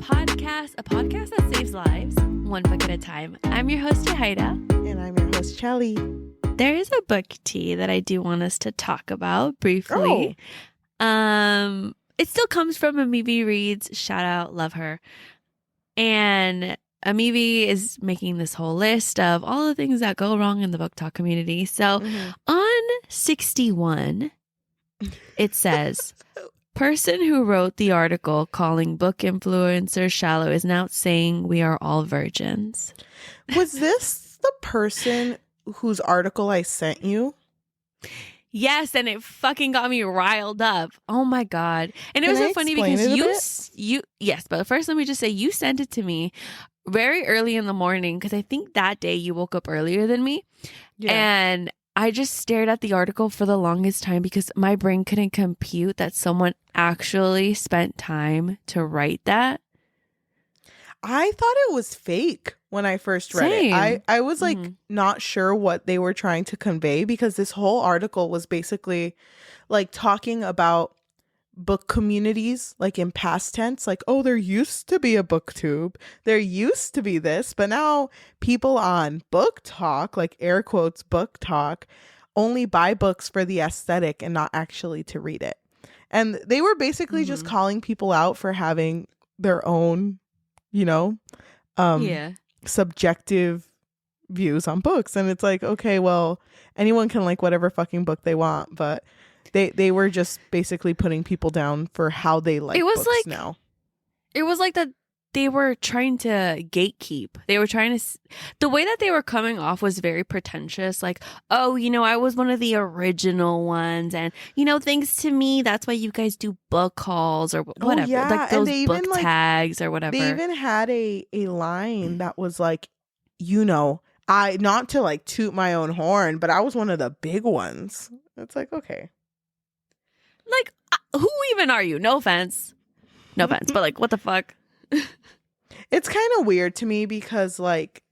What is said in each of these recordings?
Podcast, a podcast that saves lives, one book at a time. I'm your host, Yajaira. And I'm your host, Cheli. There is a book tea that I do want us to talk about briefly. It still comes from Amivi Reads. Shout out, love her. And Amivi is making this whole list of all the things that go wrong in the book talk community. So on 61, it says, person who wrote the article calling book influencers shallow is now saying we are all virgins. Was this the person whose article I sent you? Yes, and it fucking got me riled up. Oh my God. And it was so funny because yes, but first let me just say you sent it to me very early in the morning because I think that day you woke up earlier than me. Yeah. And I just stared at the article for the longest time because my brain couldn't compute that someone actually spent time to write that. I thought it was fake when I first read it. I was like not sure what they were trying to convey because this whole article was basically like talking about book communities like in past tense, like, oh, there used to be a booktube, there used to be this, but now people on book talk, like air quotes book talk, only buy books for the aesthetic and not actually to read it. And they were basically just calling people out for having their own, subjective views on books. And it's like, okay, well, anyone can like whatever fucking book they want, but they were just basically putting people down for how they like books now. It was like that they were trying to gatekeep. They were trying to... The way that they were coming off was very pretentious. Like, oh, I was one of the original ones. And, thanks to me, that's why you guys do book hauls or whatever. Oh, yeah. Like those book tags or whatever. They even had a line that was like, I, not to like toot my own horn, but I was one of the big ones. It's like, okay. Like, who even are you? No offense. No offense. But like, what the fuck? It's kind of weird to me because like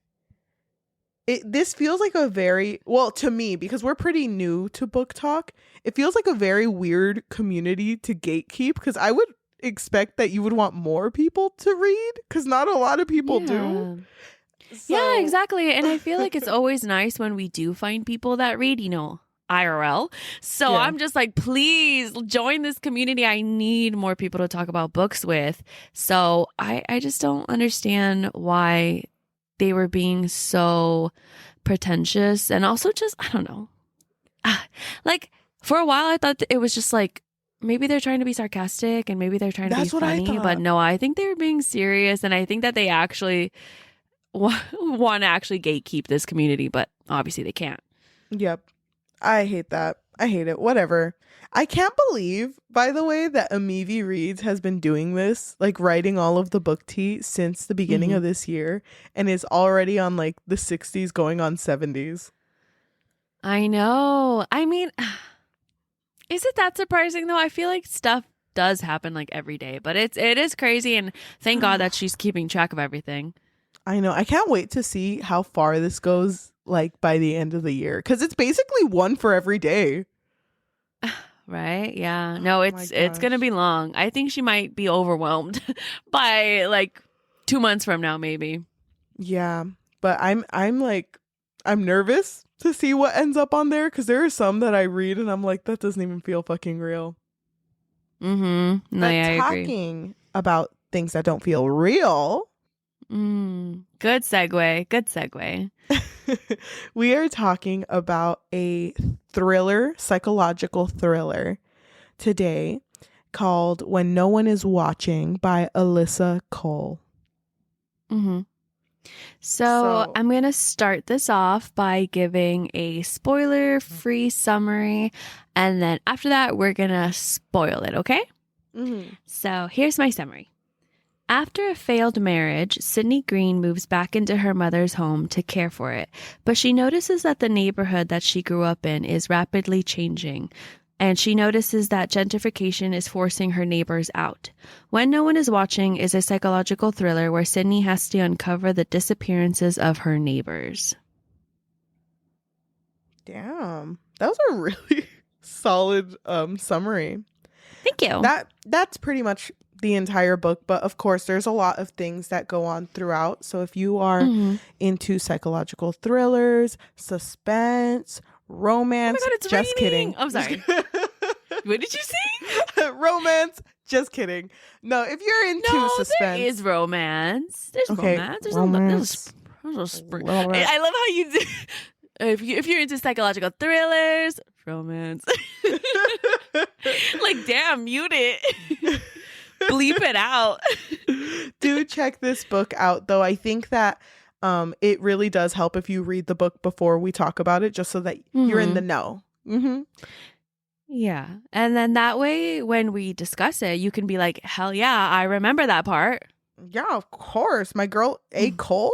this feels like a very, well, to me, because we're pretty new to book talk, it feels like a very weird community to gatekeep because I would expect that you would want more people to read because not a lot of people do. So. Yeah, exactly. And I feel like it's always nice when we do find people that read, IRL. So yeah. I'm just like, please join this community. I need more people to talk about books with. So I just don't understand why they were being so pretentious and also just, I don't know. Like for a while, I thought it was just like, maybe they're trying to be sarcastic and maybe they're trying to be funny. But no, I think they're being serious. And I think that they actually want to actually gatekeep this community, but obviously they can't. Yep. I hate that. I hate it. Whatever. I can't believe, by the way, that Amivi Reads has been doing this, like writing all of the book tea since the beginning of this year and is already on like the 60s going on 70s. I know. I mean, is it that surprising though? I feel like stuff does happen like every day, but it is crazy and thank God that she's keeping track of everything. I know. I can't wait to see how far this goes like by the end of the year because it's basically one for every day. Right? Yeah. No, it's gonna be long. I think she might be overwhelmed by like 2 months from now, maybe. Yeah, but I'm nervous to see what ends up on there because there are some that I read and I'm like, that doesn't even feel fucking real. No, but yeah, I agree. Talking about things that don't feel real. Good segue. We are talking about a psychological thriller today called When No One Is Watching by Alyssa Cole. So I'm going to start this off by giving a spoiler-free summary, and then after that, we're going to spoil it, okay? So here's my summary. After a failed marriage, Sydney Green moves back into her mother's home to care for it, but she notices that the neighborhood that she grew up in is rapidly changing, and she notices that gentrification is forcing her neighbors out. When No One Is Watching is a psychological thriller where Sydney has to uncover the disappearances of her neighbors. Damn, that was a really solid summary. Thank you. That's pretty much the entire book, but of course there's a lot of things that go on throughout. So if you are into psychological thrillers, suspense, romance, oh my God, it's just raining. kidding. I'm sorry. What did you say? Romance, just kidding. No, if you're into suspense, there is romance. There's romance. There's romance. I love how you do. If you're into psychological thrillers, romance. Like, damn, mute it. Bleep it out. Do check this book out, though. I think that it really does help if you read the book before we talk about it, just so that you're in the know. Yeah. And then that way, when we discuss it, you can be like, hell yeah, I remember that part. Yeah, of course. My girl, A. Cole?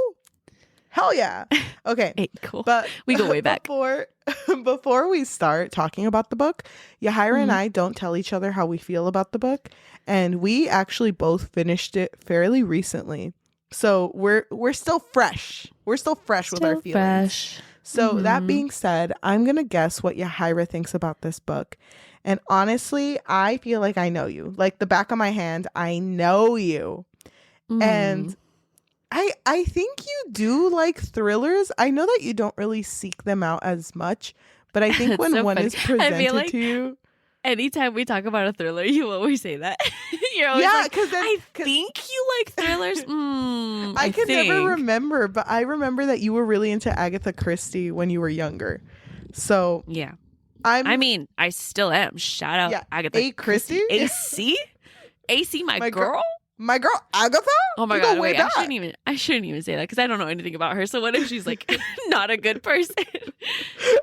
Hell yeah. Okay. A. Cole. But we go way back. Before we start talking about the book, Yajaira and I don't tell each other how we feel about the book. And we actually both finished it fairly recently. So we're still fresh. We're still fresh with our feelings. Fresh. So that being said, I'm going to guess what Yajaira thinks about this book. And honestly, I feel like I know you. Like the back of my hand, I know you. And I think you do like thrillers. I know that you don't really seek them out as much, but I think when one is presented to you. Anytime we talk about a thriller, you always say that. You're always I think you like thrillers. I can never remember, but I remember that you were really into Agatha Christie when you were younger. So yeah, I still am. Shout out Agatha Christie. AC, my girl. My girl Agatha? Oh my God, wait, I shouldn't even say that because I don't know anything about her. So what if she's like not a good person?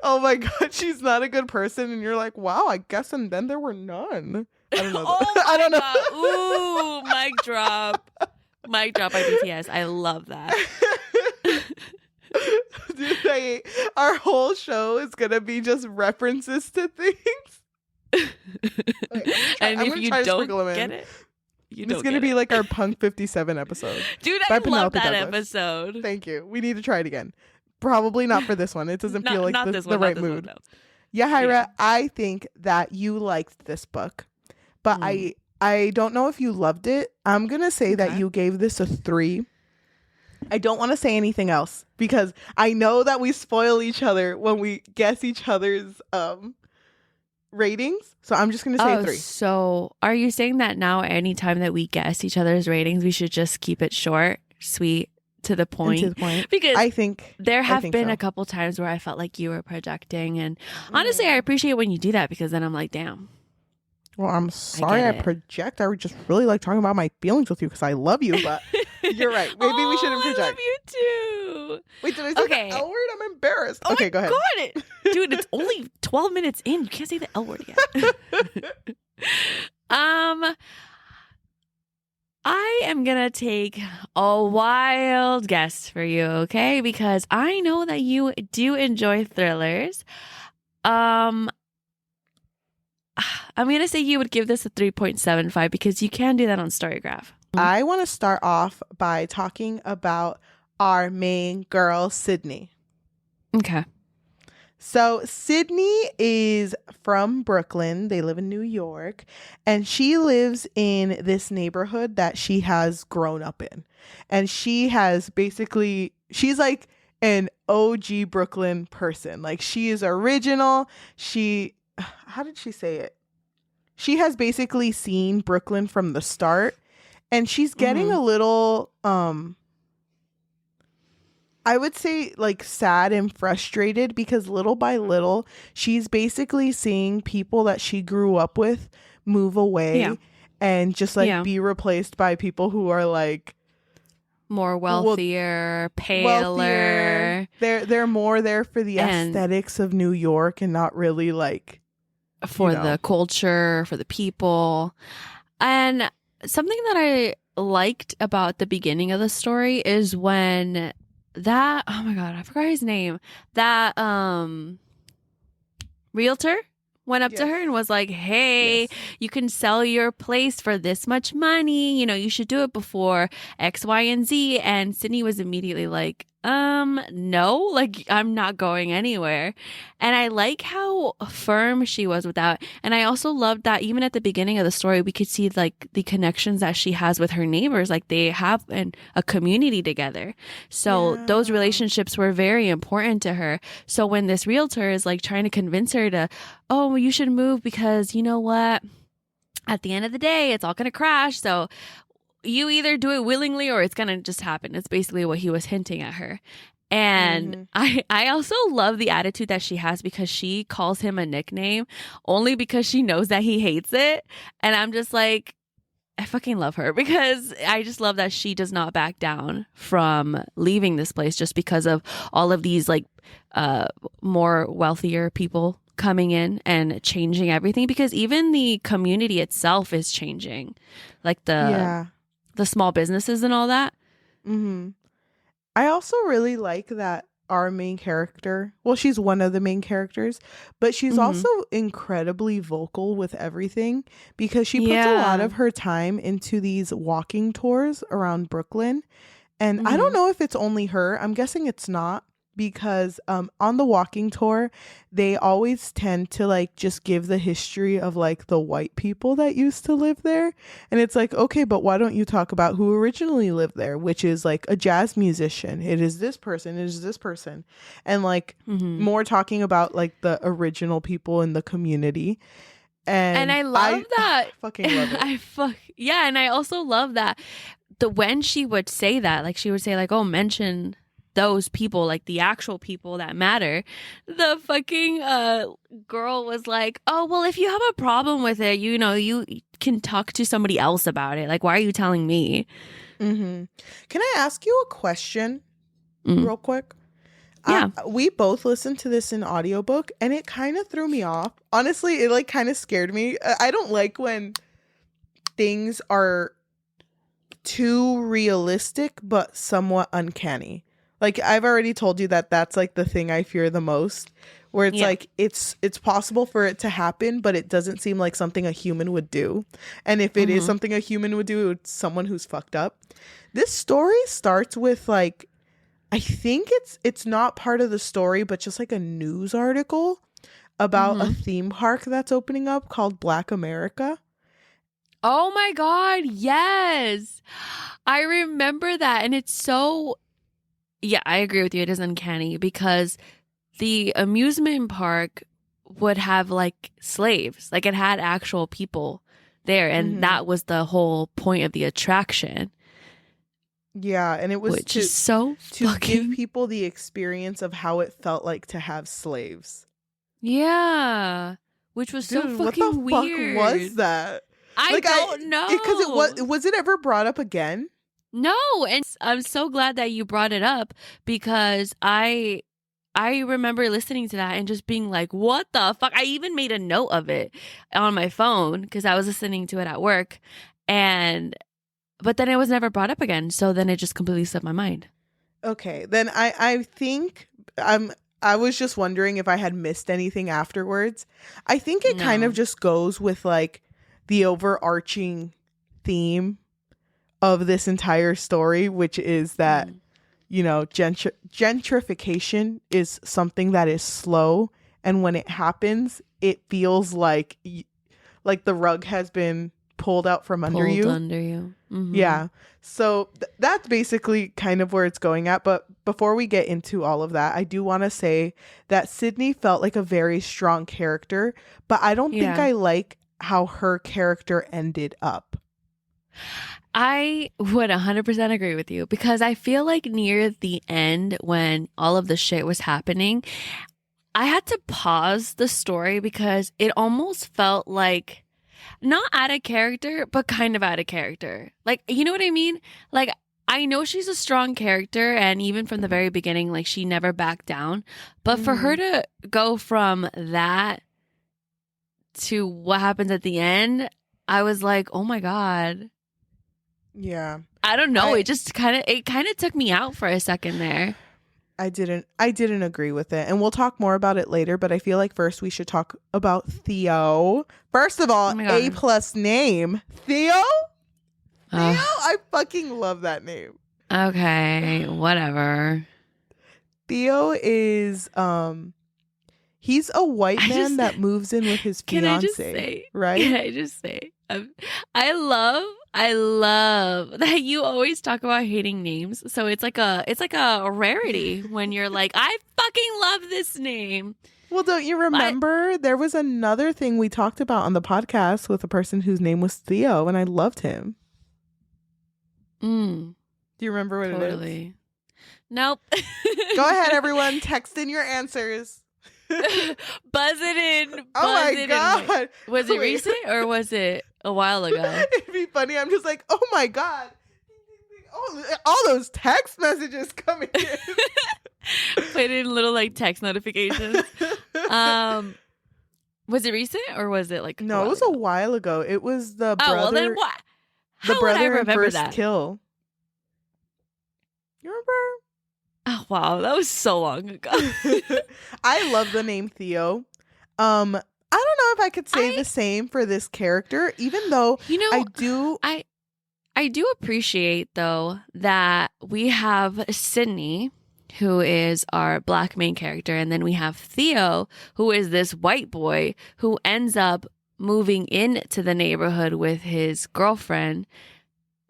Oh my God, she's not a good person. And you're like, wow, I guess. And then there were none. I don't know. I don't know. Ooh, mic drop. Mic drop by BTS. I love that. Dude, our whole show is going to be just references to things. And if you don't get it. It's going to be like our Punk 57 episode. Dude, I love that episode. Thank you. We need to try it again. Probably not for this one. It doesn't feel like the right mood. Yajaira, I think that you liked this book, but I don't know if you loved it. I'm going to say that you gave this a 3. I don't want to say anything else because I know that we spoil each other when we guess each other's ratings, so I'm just gonna say 3. So are you saying that now anytime that we guess each other's ratings we should just keep it short, sweet, to the point? Because I think there have been a couple times where I felt like you were projecting, and honestly I appreciate when you do that because then I'm like, damn. Well, I'm sorry I project. I would just really like talking about my feelings with you because I love you, but you're right. Maybe we shouldn't project. I love you too. Wait, did I say the L word? I'm embarrassed. Okay, go ahead. God, dude, it's only 12 minutes in. You can't say the L word again. I am gonna take a wild guess for you, okay? Because I know that you do enjoy thrillers. I'm going to say you would give this a 3.75 because you can do that on Storygraph. I want to start off by talking about our main girl, Sydney. Okay. So Sydney is from Brooklyn. They live in New York. And she lives in this neighborhood that she has grown up in. And she has she's like an OG Brooklyn person. Like she is original. How did she say it? She has basically seen Brooklyn from the start, and she's getting a little, I would say like sad and frustrated because little by little, she's basically seeing people that she grew up with move away and just like be replaced by people who are like more wealthier, paler. They're more there for the aesthetics of New York and not really like for the culture, for the people. And something that I liked about the beginning of the story is when that, oh my God, I forgot his name, that realtor went up to her and was like, hey, you can sell your place for this much money. You know, you should do it before X, Y, and Z. And Sydney was immediately like, No, like I'm not going anywhere. And I like how firm she was with that. And I also loved that even at the beginning of the story, we could see like the connections that she has with her neighbors. Like they have a community together. So those relationships were very important to her. So when this realtor is like trying to convince her to, oh, well, you should move because you know what? At the end of the day, it's all going to crash. So you either do it willingly or it's going to just happen. It's basically what he was hinting at her. And I also love the attitude that she has because she calls him a nickname only because she knows that he hates it. And I'm just like, I fucking love her because I just love that she does not back down from leaving this place just because of all of these like more wealthier people coming in and changing everything, because even the community itself is changing, like the small businesses and all that. I also really like that our main character, well, she's one of the main characters, but she's also incredibly vocal with everything because she puts a lot of her time into these walking tours around Brooklyn. And I don't know if it's only her. I'm guessing it's not, because on the walking tour, they always tend to like just give the history of like the white people that used to live there. And it's like, okay, but why don't you talk about who originally lived there, which is like a jazz musician. It is this person. It is this person. And like more talking about like the original people in the community. And I love that. Fucking love it. And I also love that when she would say that, like she would say like, oh, mention those people, like the actual people that matter. The fucking girl was like, oh, well, if you have a problem with it, you know, you can talk to somebody else about it. Like, why are you telling me? Can I ask you a question real quick? Yeah. We both listened to this in audiobook and it kind of threw me off. Honestly, it like kind of scared me. I don't like when things are too realistic but somewhat uncanny. Like, I've already told you that that's like the thing I fear the most, where it's like it's possible for it to happen, but it doesn't seem like something a human would do. And if it is something a human would do, it's someone who's fucked up. This story starts with like, I think it's not part of the story, but just like a news article about a theme park that's opening up called Black America. Oh my God, yes. I remember that. And it's so... Yeah, I agree with you. It is uncanny because the amusement park would have like slaves. Like it had actual people there. And that was the whole point of the attraction. Yeah. And it was to give people the experience of how it felt like to have slaves. Yeah. Which was so fucking weird. What the fuck was that? I don't know. Because was it ever brought up again? No, and I'm so glad that you brought it up because I remember listening to that and just being like, what the fuck? I even made a note of it on my phone because I was listening to it at work. But then it was never brought up again. So then it just completely slipped my mind. Okay, then I think I was just wondering if I had missed anything afterwards. I think it kind of just goes with like the overarching theme of this entire story, which is that, you know, gentrification is something that is slow. And when it happens, it feels like the rug has been pulled out from under you. Yeah. So that's basically kind of where it's going at. But before we get into all of that, I do want to say that Sydney felt like a very strong character, but I don't think I like how her character ended up. I would 100% agree with you because I feel like near the end when all of the shit was happening, I had to pause the story because it almost felt like not out of character, but kind of out of character. Like, you know what I mean? Like, I know she's a strong character and even from the very beginning, like she never backed down. But for her to go from that to what happens at the end, I was like, oh my God. Yeah. I don't know. It kind of took me out for a second there. I didn't agree with it. And we'll talk more about it later, but I feel like first we should talk about Theo. First of all, A+ name. Theo? Theo? I fucking love that name. Okay, whatever. Theo is he's a white man that moves in with his fiance, right? Can I just say, I love that you always talk about hating names. So it's like a rarity when you're like, I fucking love this name. Well, don't you remember there was another thing we talked about on the podcast with a person whose name was Theo, and I loved him. Do you remember what it is? Nope. Go ahead, everyone. Text in your answers. Buzz it in. Oh my God. Was it recent or was it a while ago? It'd be funny. I'm just like, oh my God. Oh, all those text messages coming in. Put in little like text notifications. Was it recent or was it like no? It was a while ago. It was the brother. Oh well, then what? The brother in First that? Kill. You remember? Oh wow, that was so long ago. I love the name Theo. I don't know if I could say the same for this character, even though I do appreciate though that we have Sydney, who is our black main character, and then we have Theo, who is this white boy who ends up moving into the neighborhood with his girlfriend.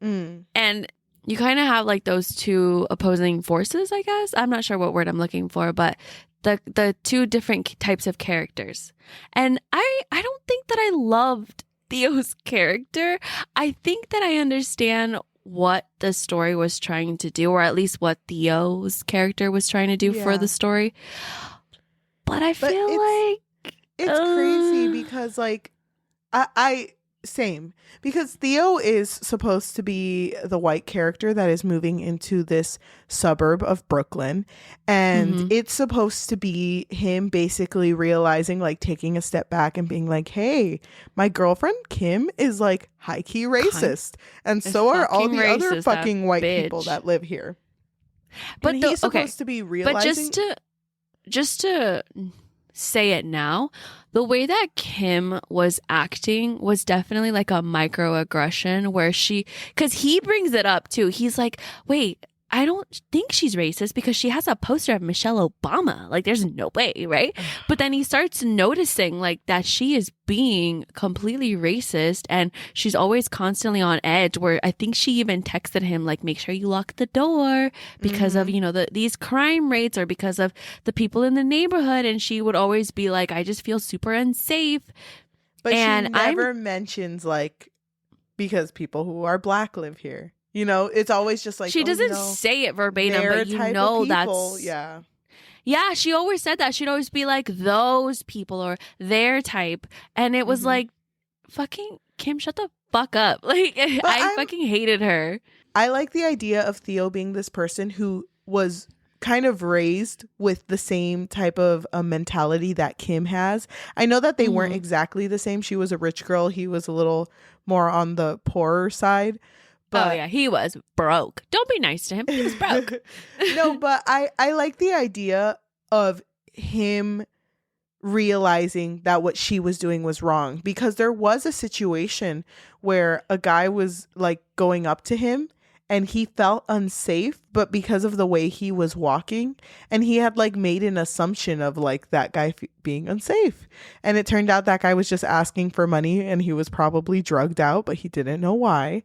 And you kind of have like those two opposing forces, I guess. I'm not sure what word I'm looking for, but the two different types of characters. And I don't think that I loved Theo's character. I think that I understand what the story was trying to do, or at least what Theo's character was trying to do for the story. But I feel like it's crazy because like I same, because Theo is supposed to be the white character that is moving into this suburb of Brooklyn, and it's supposed to be him basically realizing, like taking a step back and being like, hey, my girlfriend Kim is like high-key racist, and so are all the other fucking white people that live here. But he's supposed to be realizing. But just to say it now, the way that Kim was acting was definitely like a microaggression where because he brings it up too. He's like, wait, I don't think she's racist because she has a poster of Michelle Obama. Like, there's no way, right? But then he starts noticing like that she is being completely racist, and she's always constantly on edge, where I think she even texted him like, make sure you lock the door because of, these crime rates, or because of the people in the neighborhood. And she would always be like, I just feel super unsafe. But she never mentions like, because people who are black live here. It's always just like, she doesn't say it verbatim, but that's yeah, she always said that. She'd always be like, those people or their type, and it was like, fucking Kim, shut the fuck up. Like, I fucking hated her. I like the idea of Theo being this person who was kind of raised with the same type of mentality that Kim has. I know that they weren't exactly the same. She was a rich girl. He was a little more on the poorer side. But, oh yeah, he was broke. Don't be nice to him. He was broke. No, but I like the idea of him realizing that what she was doing was wrong, because there was a situation where a guy was like going up to him and he felt unsafe, but because of the way he was walking, and he had like made an assumption of like that guy being unsafe, and it turned out that guy was just asking for money, and he was probably drugged out, but he didn't know why.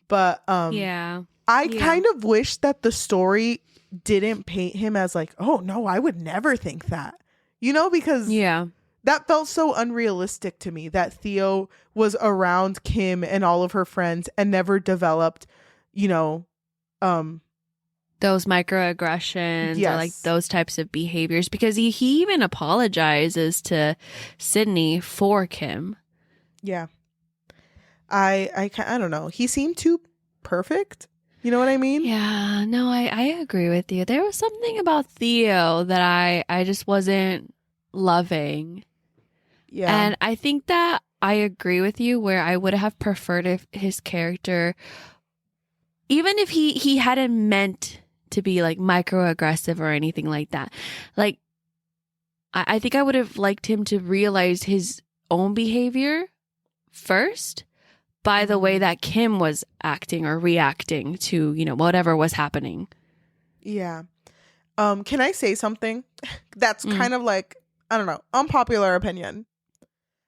But I kind of wish that the story didn't paint him as like, oh no, I would never think that, because that felt so unrealistic to me, that Theo was around Kim and all of her friends and never developed, those microaggressions or like those types of behaviors, because he even apologizes to Sydney for Kim. Yeah. I don't know. He seemed too perfect. You know what I mean? Yeah, no, I agree with you. There was something about Theo that I just wasn't loving. Yeah. And I think that I agree with you, where I would have preferred if his character, even if he hadn't meant to be like microaggressive or anything like that, like I think I would have liked him to realize his own behavior first, by the way that Kim was acting or reacting to, whatever was happening. Yeah. Can I say something that's kind of like, I don't know, unpopular opinion?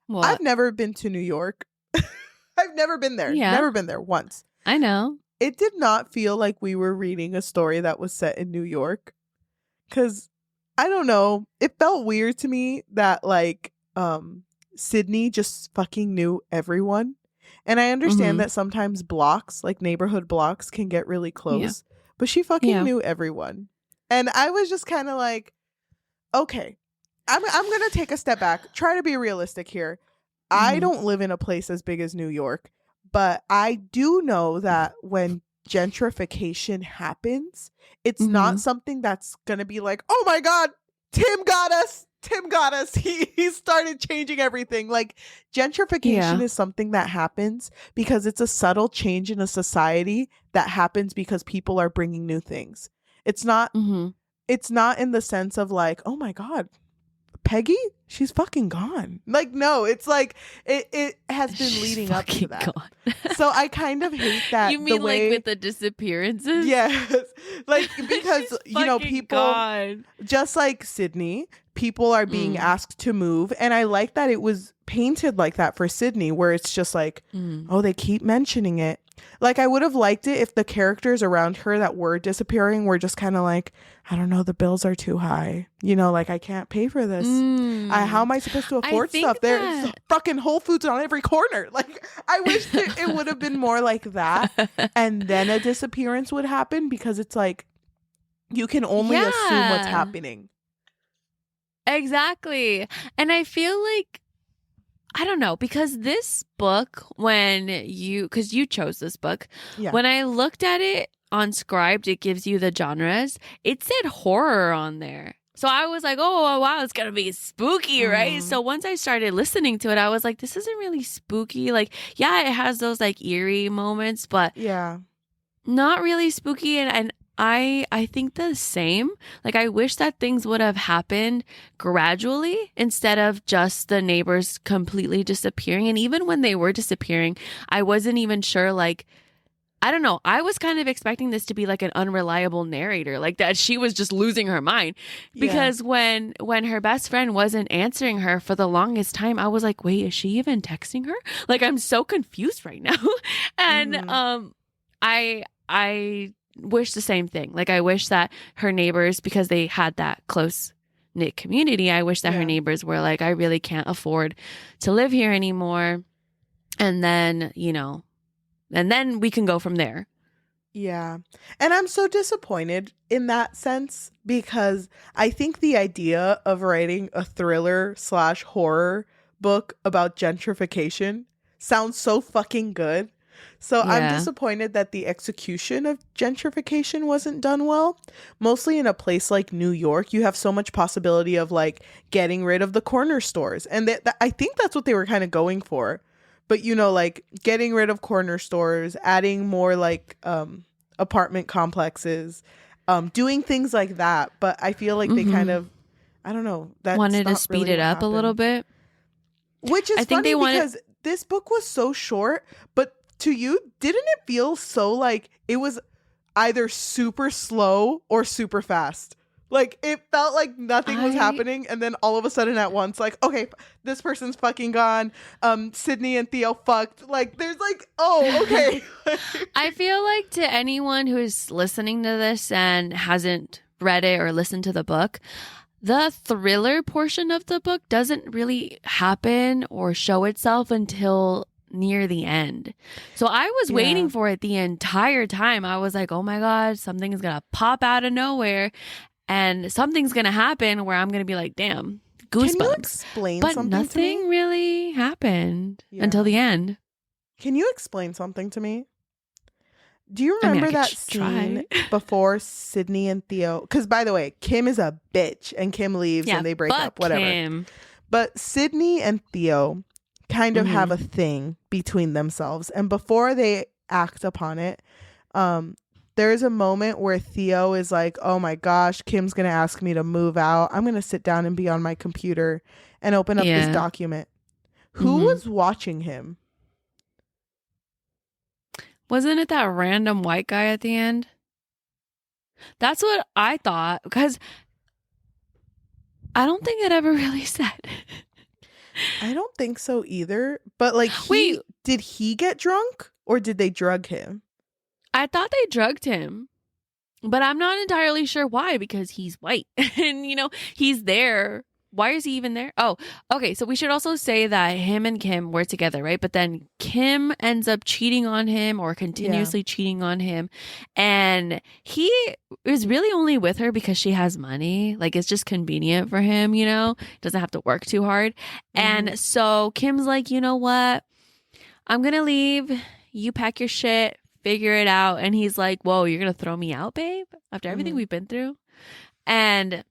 What? I've never been to New York. I've never been there. Yeah. Never been there once. I know. It did not feel like we were reading a story that was set in New York. Because, I don't know, it felt weird to me that, like, Sydney just fucking knew everyone. And I understand that sometimes blocks, like neighborhood blocks, can get really close. Yeah. But she fucking knew everyone. And I was just kind of like, okay, I'm going to take a step back. Try to be realistic here. I don't live in a place as big as New York. But I do know that when gentrification happens, it's not something that's going to be like, oh my God, Tim got us. Tim got us. He started changing everything. Like, gentrification is something that happens because it's a subtle change in a society that happens because people are bringing new things. It's not it's not in the sense of like, oh my God, Peggy, she's fucking gone. Like, no, it's like it has been leading up to that. So I kind of hate that. You mean like with the disappearances? Yes. Like, because you know, people just like Sydney, people are being asked to move, and I like that it was painted like that for Sydney, where it's just like, oh, they keep mentioning it. Like, I would have liked it if the characters around her that were disappearing were just kind of like, I don't know, the bills are too high. You know, like, I can't pay for this. How am I supposed to afford stuff? There's fucking Whole Foods on every corner. Like, I wish it would have been more like that. And then a disappearance would happen, because it's like, you can only assume what's happening. Exactly. And I feel like, I don't know, because this book, because you chose this book, when I looked at it on Scribd, it gives you the genres. It said horror on there. So I was like, oh, wow, it's going to be spooky, right? So once I started listening to it, I was like, this isn't really spooky. Like, yeah, it has those like eerie moments, but not really spooky. And I think the same. Like, I wish that things would have happened gradually instead of just the neighbors completely disappearing. And even when they were disappearing, I wasn't even sure, like, I don't know. I was kind of expecting this to be like an unreliable narrator, like that she was just losing her mind. Because when her best friend wasn't answering her for the longest time, I was like, wait, is she even texting her? Like, I'm so confused right now. And I wish the same thing. Like, I wish that her neighbors, because they had that close knit community, I wish that her neighbors were like, I really can't afford to live here anymore. And then, you know, and then we can go from there. Yeah. And I'm so disappointed in that sense, because I think the idea of writing a thriller/horror book about gentrification sounds so fucking good. So I'm disappointed that the execution of gentrification wasn't done well. Mostly in a place like New York, you have so much possibility of like getting rid of the corner stores. And I think that's what they were kind of going for. But, you know, like getting rid of corner stores, adding more like apartment complexes, doing things like that. But I feel like they kind of, I don't know, that wanted to speed it up a little bit. Which is funny because this book was so short, but to you, didn't it feel so like it was either super slow or super fast? Like, it felt like nothing was happening, and then all of a sudden at once, like, okay, this person's fucking gone. Sydney and Theo fucked. Like, there's like, oh, okay. I feel like to anyone who's listening to this and hasn't read it or listened to the book, the thriller portion of the book doesn't really happen or show itself until near the end. So I was waiting for it the entire time. I was like, oh my God, something is going to pop out of nowhere and something's going to happen where I'm going to be like, damn, goosebumps. Can you explain but something to me? But nothing really happened until the end. Can you explain something to me? Do you remember that scene before Sydney and Theo? Because, by the way, Kim is a bitch and Kim leaves and they break up, whatever. Kim. But Sydney and Theo kind of have a thing between themselves. And before they act upon it, there's a moment where Theo is like, oh my gosh, Kim's going to ask me to move out. I'm going to sit down and be on my computer and open up this document. Who was watching him? Wasn't it that random white guy at the end? That's what I thought, because I don't think it ever really said. I don't think so either. But like, Wait, did he get drunk or did they drug him? I thought they drugged him, but I'm not entirely sure why, because he's white and, he's there. Why is he even there? Oh, okay. So we should also say that him and Kim were together, right? But then Kim ends up cheating on him, or continuously cheating on him. And he is really only with her because she has money. Like, it's just convenient for him, doesn't have to work too hard. And so Kim's like, you know what? I'm going to leave. You pack your shit, figure it out. And he's like, whoa, you're going to throw me out, babe? After everything we've been through? And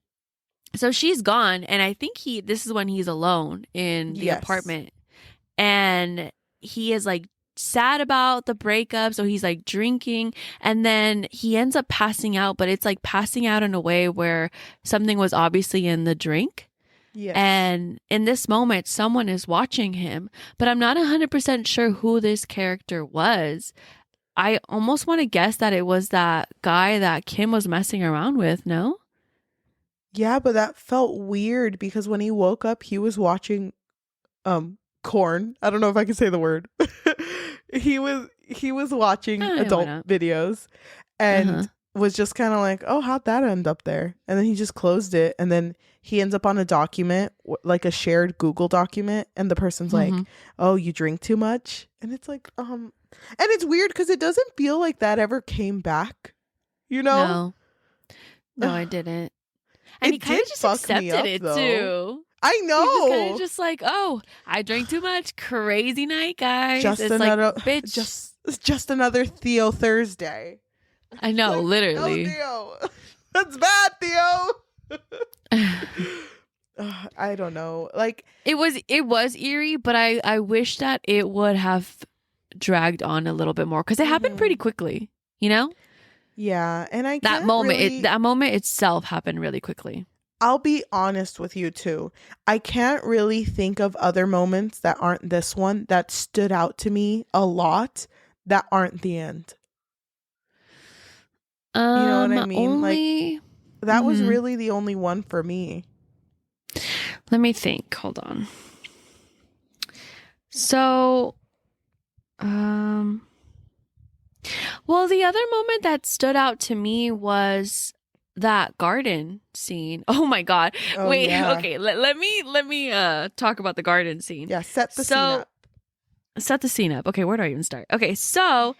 so she's gone, and I think this is when he's alone in the apartment, and he is like sad about the breakup. So he's like drinking, and then he ends up passing out, but it's like passing out in a way where something was obviously in the drink. Yes. And in this moment, someone is watching him, but I'm not 100% sure who this character was. I almost want to guess that it was that guy that Kim was messing around with, no? Yeah, but that felt weird because when he woke up, he was watching corn. I don't know if I can say the word. he was watching adult videos and was just kind of like, "Oh, how'd that end up there?" And then he just closed it, and then he ends up on a document, like a shared Google document, and the person's like, "Oh, you drink too much?" And it's like, and it's weird because it doesn't feel like that ever came back, No, I didn't. And he kind of just accepted it too. I know. He kind of just like, oh, I drank too much. Crazy night, guys. Just another bitch. Just another Theo Thursday. I know, like, literally. No, Theo. That's bad, Theo. I don't know. Like, it was eerie, but I wish that it would have dragged on a little bit more, because it happened pretty quickly. Yeah, and that moment itself happened really quickly. I'll be honest with you too. I can't really think of other moments that aren't this one that stood out to me a lot that aren't the end. You know what I mean? Like, that was really the only one for me. Let me think. Hold on. So, well, the other moment that stood out to me was that garden scene. Oh my God. Oh, wait, yeah. Okay. Let me talk about the garden scene. Yeah, set the scene up. Set the scene up. Okay, where do I even start? Okay, so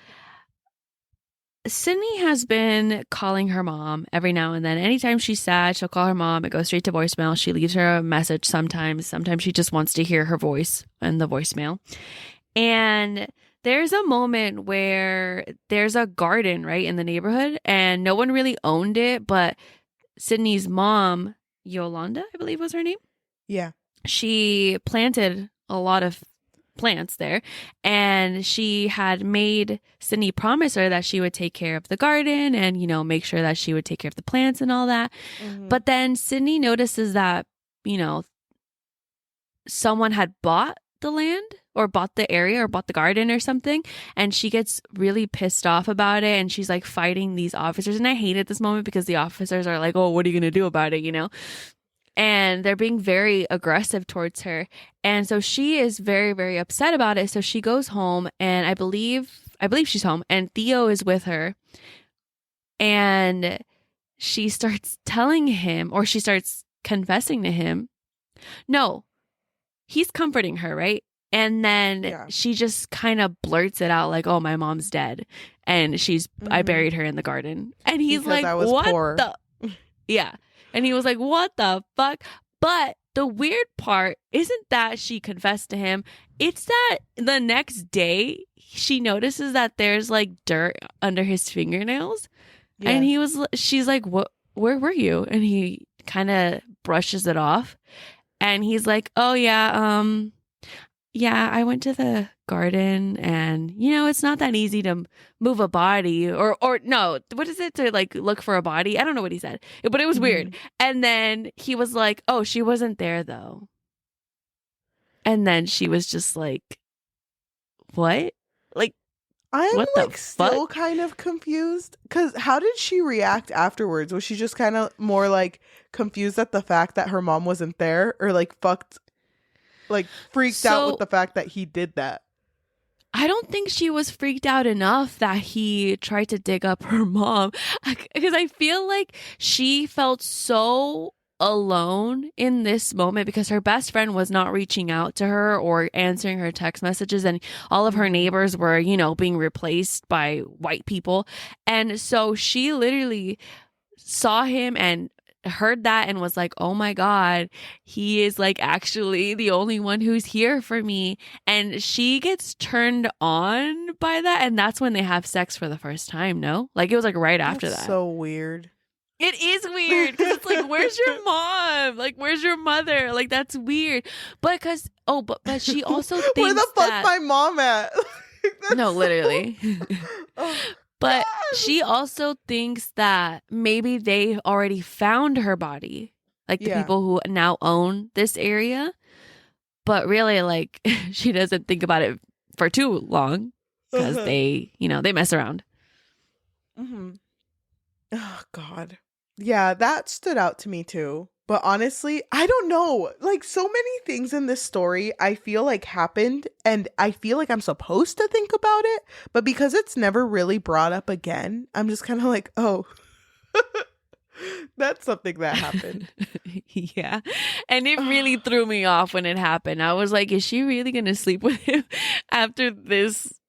Sydney has been calling her mom every now and then. Anytime she's sad, she'll call her mom. It goes straight to voicemail. She leaves her a message sometimes. Sometimes she just wants to hear her voice in the voicemail. And there's a moment where there's a garden, right, in the neighborhood, and no one really owned it, but Sydney's mom, Yolanda, I believe was her name. Yeah. She planted a lot of plants there, and she had made Sydney promise her that she would take care of the garden and, make sure that she would take care of the plants and all that. But then Sydney notices that, someone had bought the land or bought the area or bought the garden or something, and she gets really pissed off about it, and she's like fighting these officers. And I hate it this moment because the officers are like, oh, what are you gonna do about it, and they're being very aggressive towards her. And so she is very, very upset about it. So she goes home, and I believe she's home, and Theo is with her, and she starts telling him, or she starts confessing to him. No, he's comforting her, right? And then she just kind of blurts it out like, oh, my mom's dead. And I buried her in the garden. And he's because like, what poor. Yeah. And he was like, what the fuck? But the weird part isn't that she confessed to him. It's that the next day she notices that there's like dirt under his fingernails. Yeah. And she's like, what, where were you? And he kind of brushes it off. And he's like, oh, yeah, I went to the garden, and, it's not that easy to move a body or no, what is it, to like look for a body? I don't know what he said, but it was weird. And then he was like, oh, she wasn't there though. And then she was just like, what? Like, I'm What the still fuck? kind of confused because how did she react afterwards? Was she just kind of more like confused at the fact that her mom wasn't there, or freaked out with So the fact that he did that? I don't think she was freaked out enough that he tried to dig up her mom, because I feel like she felt so alone in this moment because her best friend was not reaching out to her or answering her text messages, and all of her neighbors were, being replaced by white people. And so she literally saw him and heard that and was like, oh my God, he is like actually the only one who's here for me. And she gets turned on by that. And that's when they have sex for the first time. No, like it was like right after that. So weird. It is weird because it's like, where's your mom? Like, where's your mother? Like, that's weird. But but she also thinks where the fuck's my mom at? No, literally. Oh, but she also thinks that maybe they already found her body, like the people who now own this area. But really, like, she doesn't think about it for too long because they mess around. Mm-hmm. Oh, God. Yeah, that stood out to me too. But honestly, I don't know. Like, so many things in this story I feel like happened, and I feel like I'm supposed to think about it. But because it's never really brought up again, I'm just kind of like, oh, that's something that happened. Yeah. And it really threw me off when it happened. I was like, is she really going to sleep with him after this?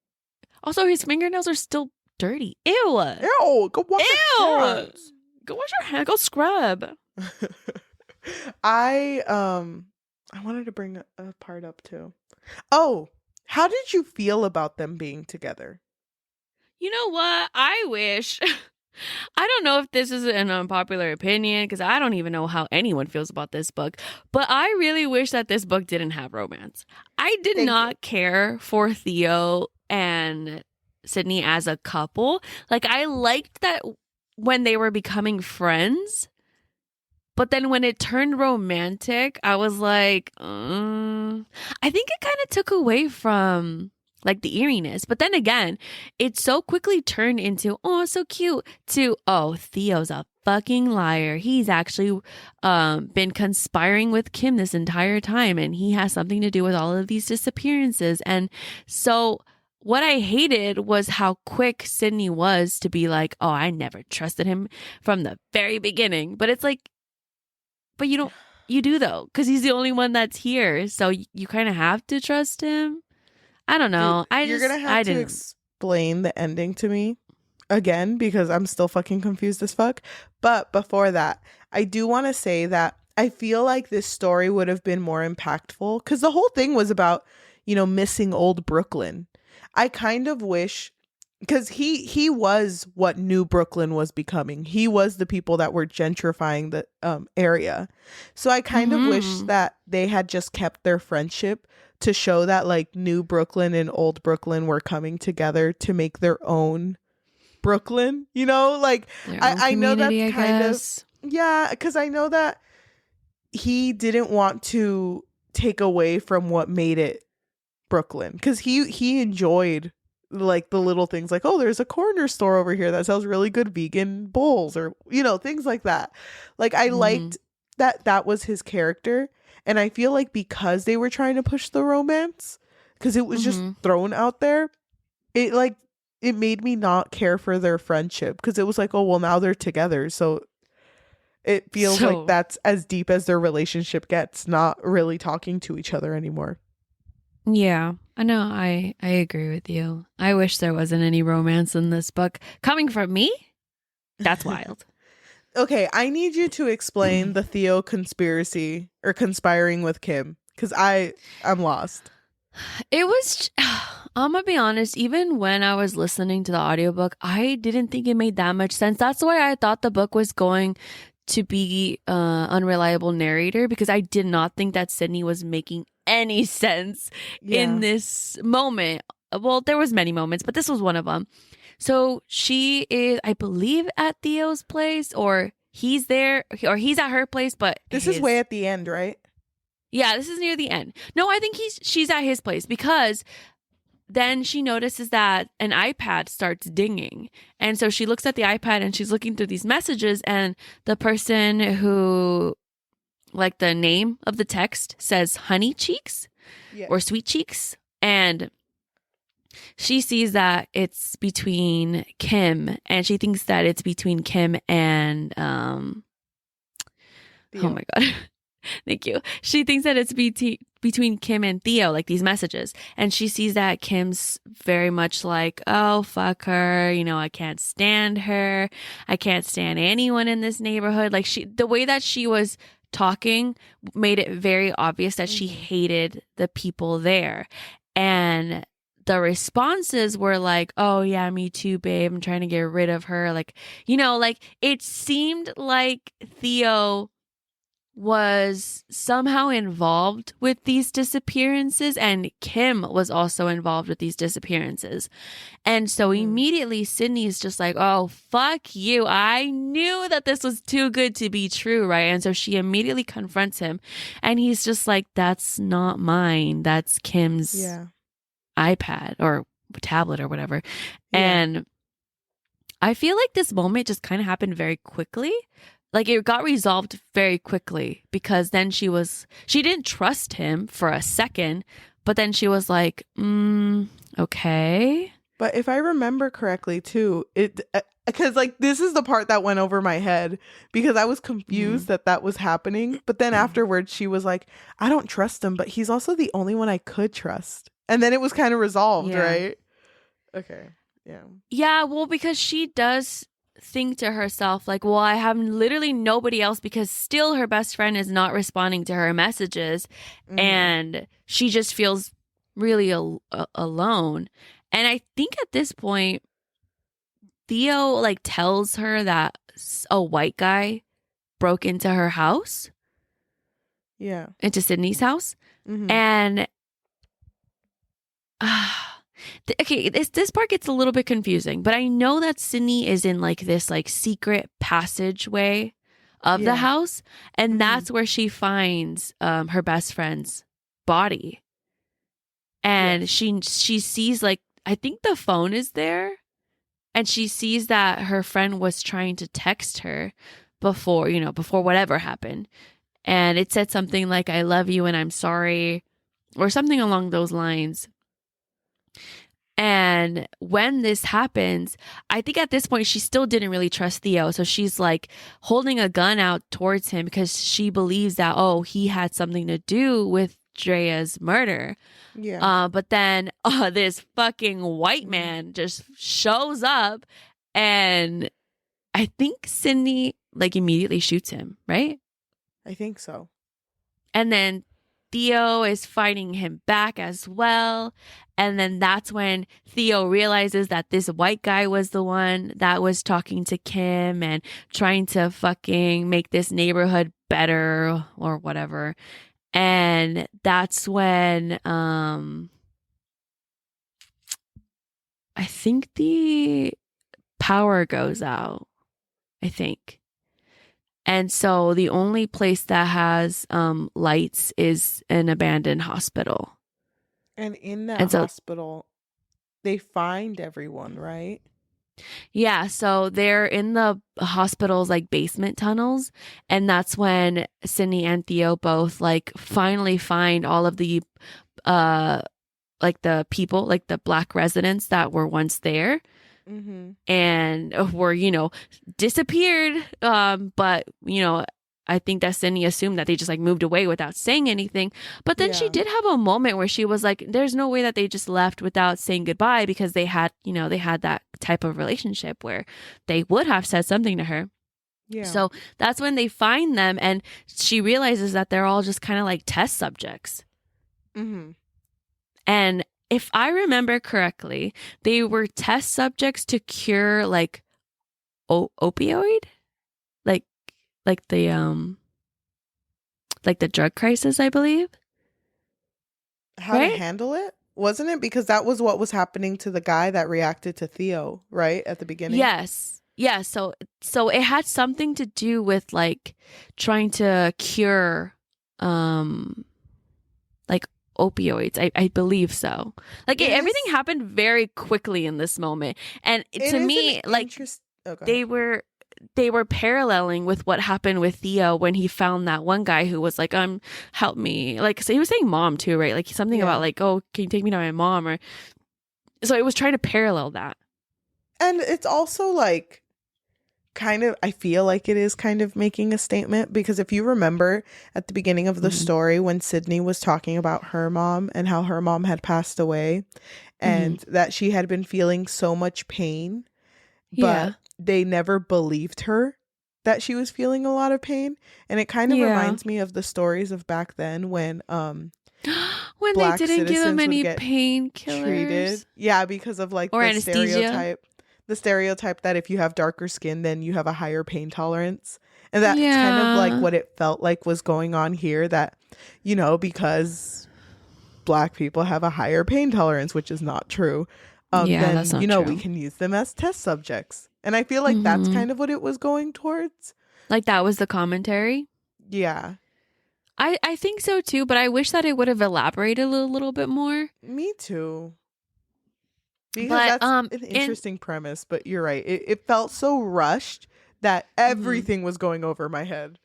Also, his fingernails are still dirty. Ew. Ew. Go wash your hands. Go wash your hands. Go scrub. I wanted to bring a part up too. Oh, how did you feel about them being together? You know what? I wish. I don't know if this is an unpopular opinion because I don't even know how anyone feels about this book, but I really wish that this book didn't have romance. I did not care for Theo and Sydney as a couple. Like, I liked that when they were becoming friends, but then when it turned romantic, I was like, I think it kind of took away from like the eeriness. But then again, it so quickly turned into, oh, so cute, to, oh, Theo's a fucking liar. He's actually been conspiring with Kim this entire time, and he has something to do with all of these disappearances. And so what I hated was how quick Sydney was to be like, oh, I never trusted him from the very beginning. But it's like, but you do though, because he's the only one that's here. So you kind of have to trust him. I don't know. You're going to have to explain the ending to me again because I'm still fucking confused as fuck. But before that, I do want to say that I feel like this story would have been more impactful because the whole thing was about, missing old Brooklyn. I kind of wish, because he was what New Brooklyn was becoming. He was the people that were gentrifying the area. So I kind of wish that they had just kept their friendship to show that like New Brooklyn and Old Brooklyn were coming together to make their own Brooklyn, like I know that's kind of, yeah, because I know that he didn't want to take away from what made it Brooklyn, because he enjoyed like the little things like, oh, there's a corner store over here that sells really good vegan bowls, or things like that. Like I liked that was his character. And I feel like because they were trying to push the romance, because it was just thrown out there, it made me not care for their friendship, because it was like, oh, well, now they're together. So it feels like that's as deep as their relationship gets, not really talking to each other anymore. Yeah, I know. I agree with you. I wish there wasn't any romance in this book. Coming from me, that's wild. Okay, I need you to explain the Theo conspiracy or conspiring with Kim, because I'm lost. It was, I'm gonna be honest, even when I was listening to the audiobook, I didn't think it made that much sense. That's why I thought the book was going to be unreliable narrator, because I did not think that Sydney was making any sense in this moment. Well, there was many moments, but this was one of them. So she is, I believe, at Theo's place, or he's there, or he's at her place, but this is way at the end, right? Yeah, this is near the end. No, I think she's at his place, because then she notices that an iPad starts dinging. And so she looks at the iPad and she's looking through these messages, and the person who, like, the name of the text says honey cheeks or sweet cheeks. And she sees that it's between Kim, and she thinks that it's between Kim and, oh my God. Thank you. She thinks that it's between Kim and Theo, like these messages. And she sees that Kim's very much like, oh, fuck her. You know, I can't stand her. I can't stand anyone in this neighborhood. Like, the way that she was talking made it very obvious that she hated the people there. And the responses were like, oh yeah, me too, babe. I'm trying to get rid of her. Like, you know, like, it seemed like Theo was somehow involved with these disappearances, and Kim was also involved with these disappearances. And so immediately Sydney is just like, oh, fuck you. I knew that this was too good to be true, right? And so she immediately confronts him, and he's just like, that's not mine. That's Kim's iPad or tablet or whatever. And I feel like this moment just kind of happened very quickly. Like, it got resolved very quickly, because then she didn't trust him for a second, but then she was like, okay. But if I remember correctly too, because like, this is the part that went over my head, because I was confused that was happening. But then afterwards she was like, I don't trust him, but he's also the only one I could trust. And then it was kind of resolved, right? Okay. Yeah. Yeah, well, because she does think to herself, like, well, I have literally nobody else, because still her best friend is not responding to her messages, and she just feels really alone. And I think at this point, Theo like tells her that a white guy broke into her house, into Sydney's house, and okay, this part gets a little bit confusing, but I know that Sydney is in like this like secret passageway of the house, and that's where she finds her best friend's body. And she sees, like, I think the phone is there, and she sees that her friend was trying to text her before whatever happened, and it said something like, I love you and I'm sorry, or something along those lines. And when this happens, I think at this point she still didn't really trust Theo. So she's like holding a gun out towards him, because she believes that, oh, he had something to do with Drea's murder. But then this fucking white man just shows up, and I think Sydney like immediately shoots him, right? I think so. And then Theo is fighting him back as well. And then that's when Theo realizes that this white guy was the one that was talking to Kim and trying to fucking make this neighborhood better or whatever. And that's when I think the power goes out, I think. And so the only place that has lights is an abandoned hospital. And in that hospital, they find everyone, right? Yeah, so they're in the hospital's like basement tunnels, and that's when Sydney and Theo both like finally find all of the like the people, like the Black residents that were once there. And were, disappeared. But, I think that Sydney assumed that they just like moved away without saying anything. But then she did have a moment where she was like, there's no way that they just left without saying goodbye, because they had that type of relationship where they would have said something to her. Yeah. So that's when they find them, and she realizes that they're all just kind of like test subjects. And if I remember correctly, they were test subjects to cure like opioid, like the drug crisis, I believe. How to handle it? Wasn't it? Because that was what was happening to the guy that reacted to Theo, right? At the beginning. Yes. Yeah. So it had something to do with like trying to cure like opioids. I believe so. Like everything happened very quickly in this moment. And to me, like they were paralleling with what happened with Theo when he found that one guy who was like, help me. Like, so he was saying mom too, right? Like something about like, oh, can you take me to my mom? Or so it was trying to parallel that. And it's also like kind of, I feel like it is kind of making a statement, because if you remember at the beginning of the story when Sydney was talking about her mom and how her mom had passed away and that she had been feeling so much pain, but they never believed her that she was feeling a lot of pain. And it kind of reminds me of the stories of back then when when they didn't give them any painkillers. Yeah, because of like or the anesthesia. The stereotype that if you have darker skin, then you have a higher pain tolerance. And that's kind of like what it felt like was going on here, that, you know, because Black people have a higher pain tolerance, which is not true. Then, that's not you know, true. we can use them as test subjects. And I feel like that's kind of what it was going towards. Like that was the commentary. Yeah. I think so too, but I wish that it would have elaborated a little bit more. Me too. Because that's an interesting premise, but you're right. It felt so rushed that everything was going over my head.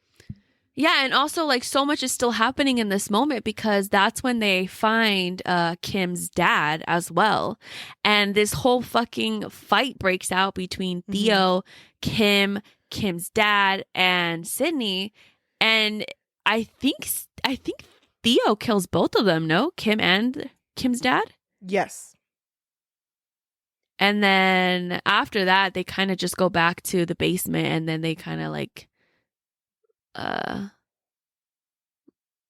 Yeah, and also like so much is still happening in this moment, because that's when they find Kim's dad as well. And this whole fucking fight breaks out between Theo, Kim's dad, and Sydney. And I think Theo kills both of them, no? Kim and Kim's dad? Yes. And then after that, they kind of just go back to the basement, and then they kind of like,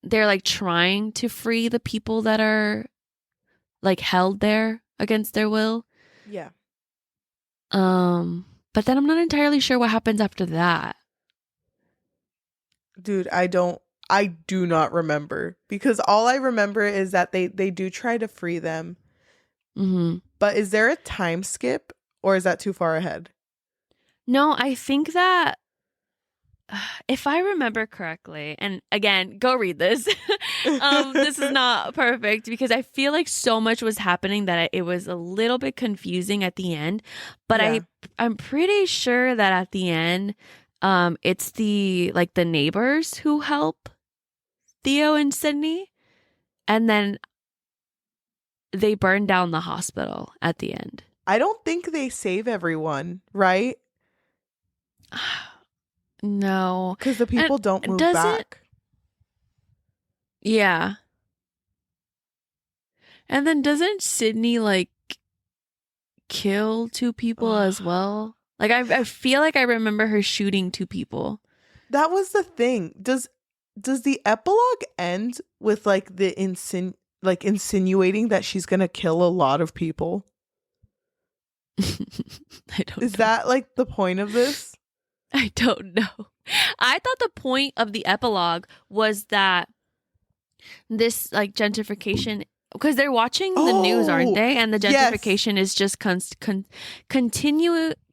they're like trying to free the people that are like held there against their will. Yeah. But then I'm not entirely sure what happens after that. Dude, I do not remember, because all I remember is that they do try to free them. But is there a time skip, or is that too far ahead? No, I think that if I remember correctly, and again, go read this. This is not perfect, because I feel like so much was happening that it was a little bit confusing at the end. But I'm pretty sure that at the end, it's the neighbors who help Theo and Sydney, and then they burn down the hospital at the end. I don't think they save everyone, right? No. Because the people don't move back. Yeah. And then doesn't Sydney like kill 2 people as well? Like I feel like I remember her shooting 2 people. That was the thing. Does the epilogue end with like the insinuating that she's gonna kill a lot of people? I don't Is know. that like the point of this? I don't know. I thought the point of the epilogue was that this like gentrification, because they're watching the news, aren't they? And the gentrification is just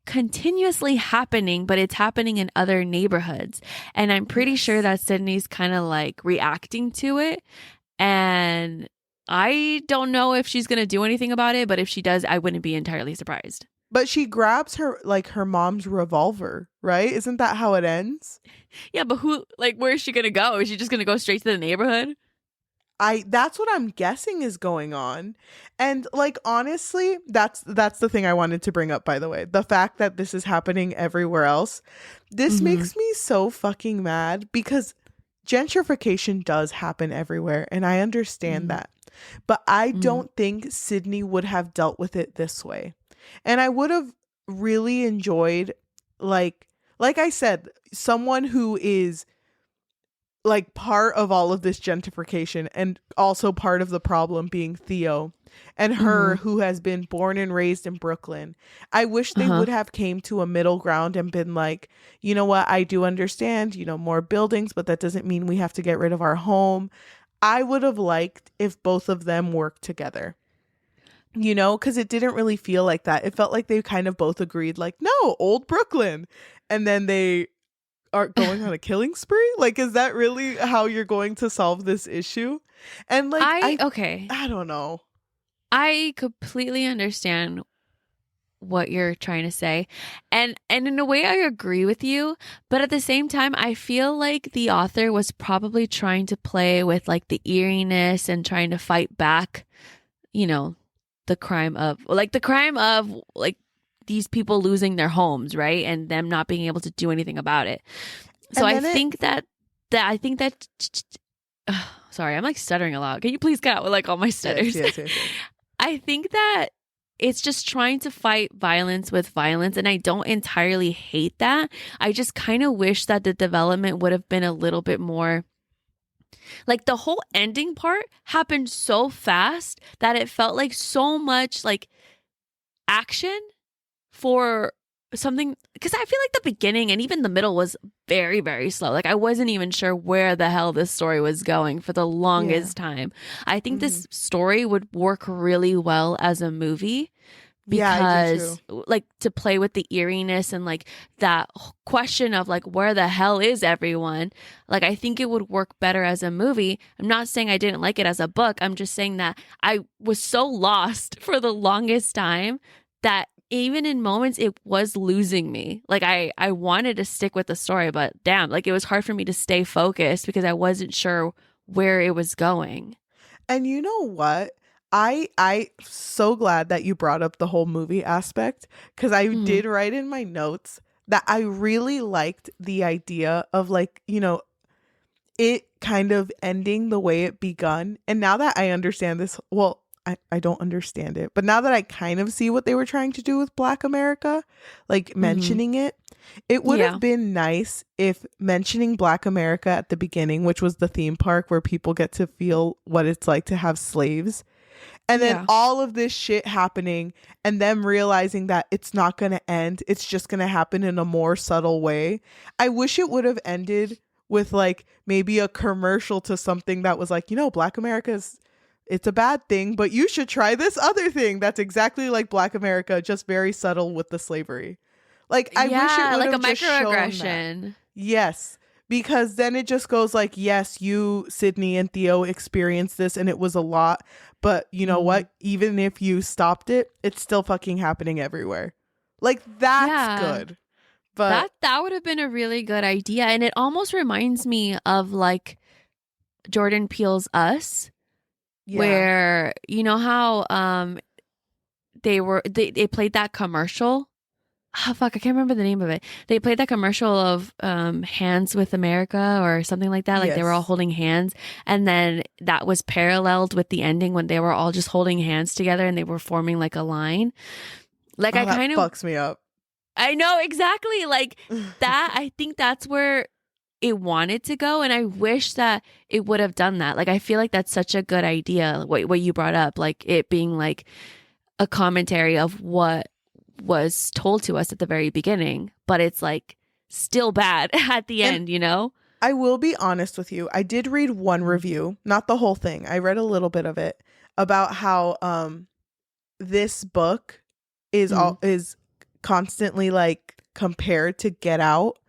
continuously happening, but it's happening in other neighborhoods. And I'm pretty sure that Sydney's kind of like reacting to it. And I don't know if she's going to do anything about it, but if she does, I wouldn't be entirely surprised. But she grabs her mom's revolver, right? Isn't that how it ends? Yeah, but where is she going to go? Is she just going to go straight to the neighborhood? That's what I'm guessing is going on. And like, honestly, that's the thing I wanted to bring up, by the way. The fact that this is happening everywhere else. This makes me so fucking mad, because gentrification does happen everywhere, and I understand that. But I don't think Sydney would have dealt with it this way. And I would have really enjoyed, like I said, someone who is like part of all of this gentrification, and also part of the problem being Theo, and her who has been born and raised in Brooklyn. I wish they would have came to a middle ground and been like, you know what, I do understand, you know, more buildings, but that doesn't mean we have to get rid of our home. I would have liked if both of them worked together. You know, because it didn't really feel like that. It felt like they kind of both agreed, like, no, old Brooklyn. And then they are going on a killing spree? Like, is that really how you're going to solve this issue? And like, I don't know. I completely understand what you're trying to say. And in a way I agree with you, but at the same time I feel like the author was probably trying to play with like the eeriness and trying to fight back, you know, the crime of like these people losing their homes, right? And them not being able to do anything about it. So I think that sorry, I'm like stuttering a lot. Can you please cut out with like all my stutters? Yes. I think that it's just trying to fight violence with violence. And I don't entirely hate that. I just kind of wish that the development would have been a little bit more. Like the whole ending part happened so fast that it felt like so much like action for something, because I feel like the beginning and even the middle was very, very slow. Like I wasn't even sure where the hell this story was going for the longest time. I think this story would work really well as a movie because like to play with the eeriness and like that question of like where the hell is everyone. Like I think it would work better as a movie. I'm not saying I didn't like it as a book. I'm just saying that I was so lost for the longest time that even in moments it was losing me. Like I wanted to stick with the story, but damn, like it was hard for me to stay focused because I wasn't sure where it was going. And you know what? I so glad that you brought up the whole movie aspect, because I did write in my notes that I really liked the idea of like, you know, it kind of ending the way it begun. And now that I understand this, well, I don't understand it, but now that I kind of see what they were trying to do with Black America, like mentioning it would have been nice if mentioning Black America at the beginning, which was the theme park where people get to feel what it's like to have slaves, and then all of this shit happening and them realizing that it's not going to end. It's just going to happen in a more subtle way. I wish it would have ended with like maybe a commercial to something that was like, you know, Black America's, it's a bad thing, but you should try this other thing that's exactly like Black America, just very subtle with the slavery. Like, I wish it would like have a just shown microaggression. that. Yes, because then it just goes like, yes, you, Sydney and Theo experienced this and it was a lot, but you know what? Even if you stopped it, it's still fucking happening everywhere. Like, that's good. But that would have been a really good idea. And it almost reminds me of like Jordan Peele's Us. Where you know how they played that commercial. Oh fuck, I can't remember the name of it. They played that commercial of Hands with America or something like that. Like they were all holding hands, and then that was paralleled with the ending when they were all just holding hands together and they were forming like a line. Like I kind of fucks me up. I know exactly like that. I think that's where it wanted to go, and I wish that it would have done that. Like I feel like that's such a good idea, what you brought up, like it being like a commentary of what was told to us at the very beginning, but it's like still bad at the end, you know? I will be honest with you. I did read one review, not the whole thing. I read a little bit of it about how this book is constantly like compared to Get Out,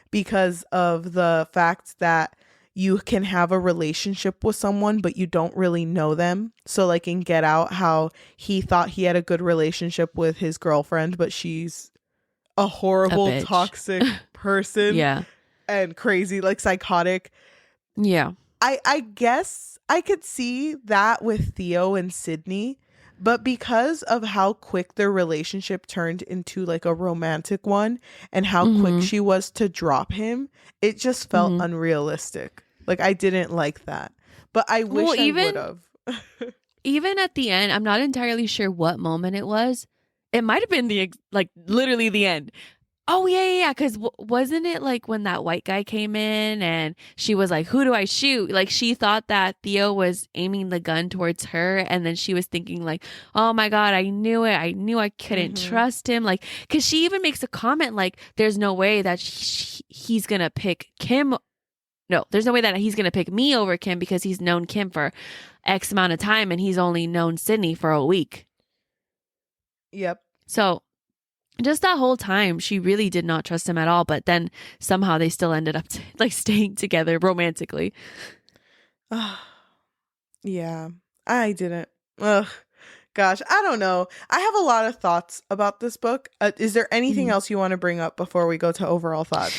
because of the fact that you can have a relationship with someone, but you don't really know them. So like in Get Out, how he thought he had a good relationship with his girlfriend, but she's a horrible, toxic person. And crazy, like psychotic. I guess I could see that with Theo and Sydney, but because of how quick their relationship turned into like a romantic one and how quick she was to drop him, it just felt unrealistic. Like I didn't like that. But I wish I would have. Even at the end, I'm not entirely sure what moment it was. It might have been literally the end. Oh, yeah. Because wasn't it like when that white guy came in and she was like, who do I shoot? Like she thought that Theo was aiming the gun towards her. And then she was thinking like, oh my God, I knew it. I knew I couldn't trust him. Like, because she even makes a comment like, there's no way that he's going to pick Kim. No, there's no way that he's going to pick me over Kim because he's known Kim for X amount of time and he's only known Sydney for a week. Yep. So just that whole time, she really did not trust him at all. But then somehow they still ended up like staying together romantically. Yeah, I didn't. Ugh. Gosh, I don't know. I have a lot of thoughts about this book. Is there anything else you want to bring up before we go to overall thoughts?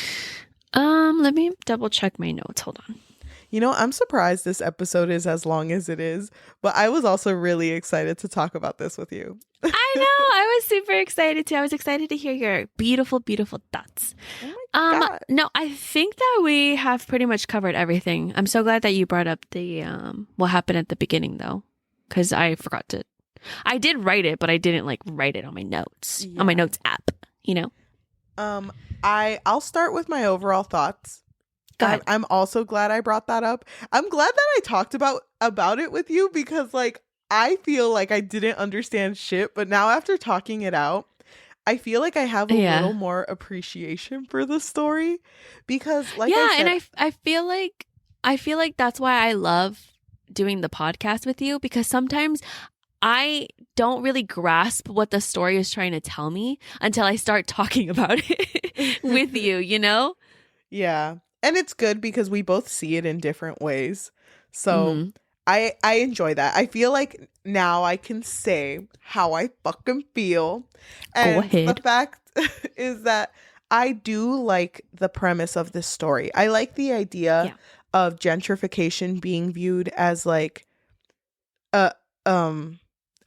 Let me double check my notes. Hold on. You know, I'm surprised this episode is as long as it is, but I was also really excited to talk about this with you. I know. I was super excited too. I was excited to hear your beautiful, beautiful thoughts. Oh my God. No, I think that we have pretty much covered everything. I'm so glad that you brought up the what happened at the beginning though, because I forgot to. I did write it, but I didn't like write it on my notes on my notes app. You know. I'll start with my overall thoughts. I'm also glad I brought that up. I'm glad that I talked about it with you because like I feel like I didn't understand shit, but now after talking it out, I feel like I have a little more appreciation for the story because like I said, and I feel like that's why I love doing the podcast with you because sometimes I don't really grasp what the story is trying to tell me until I start talking about it with you, you know? Yeah. And it's good because we both see it in different ways. So I enjoy that. I feel like now I can say how I fucking feel. And go ahead. The fact is that I do like the premise of this story. I like the idea of gentrification being viewed as like a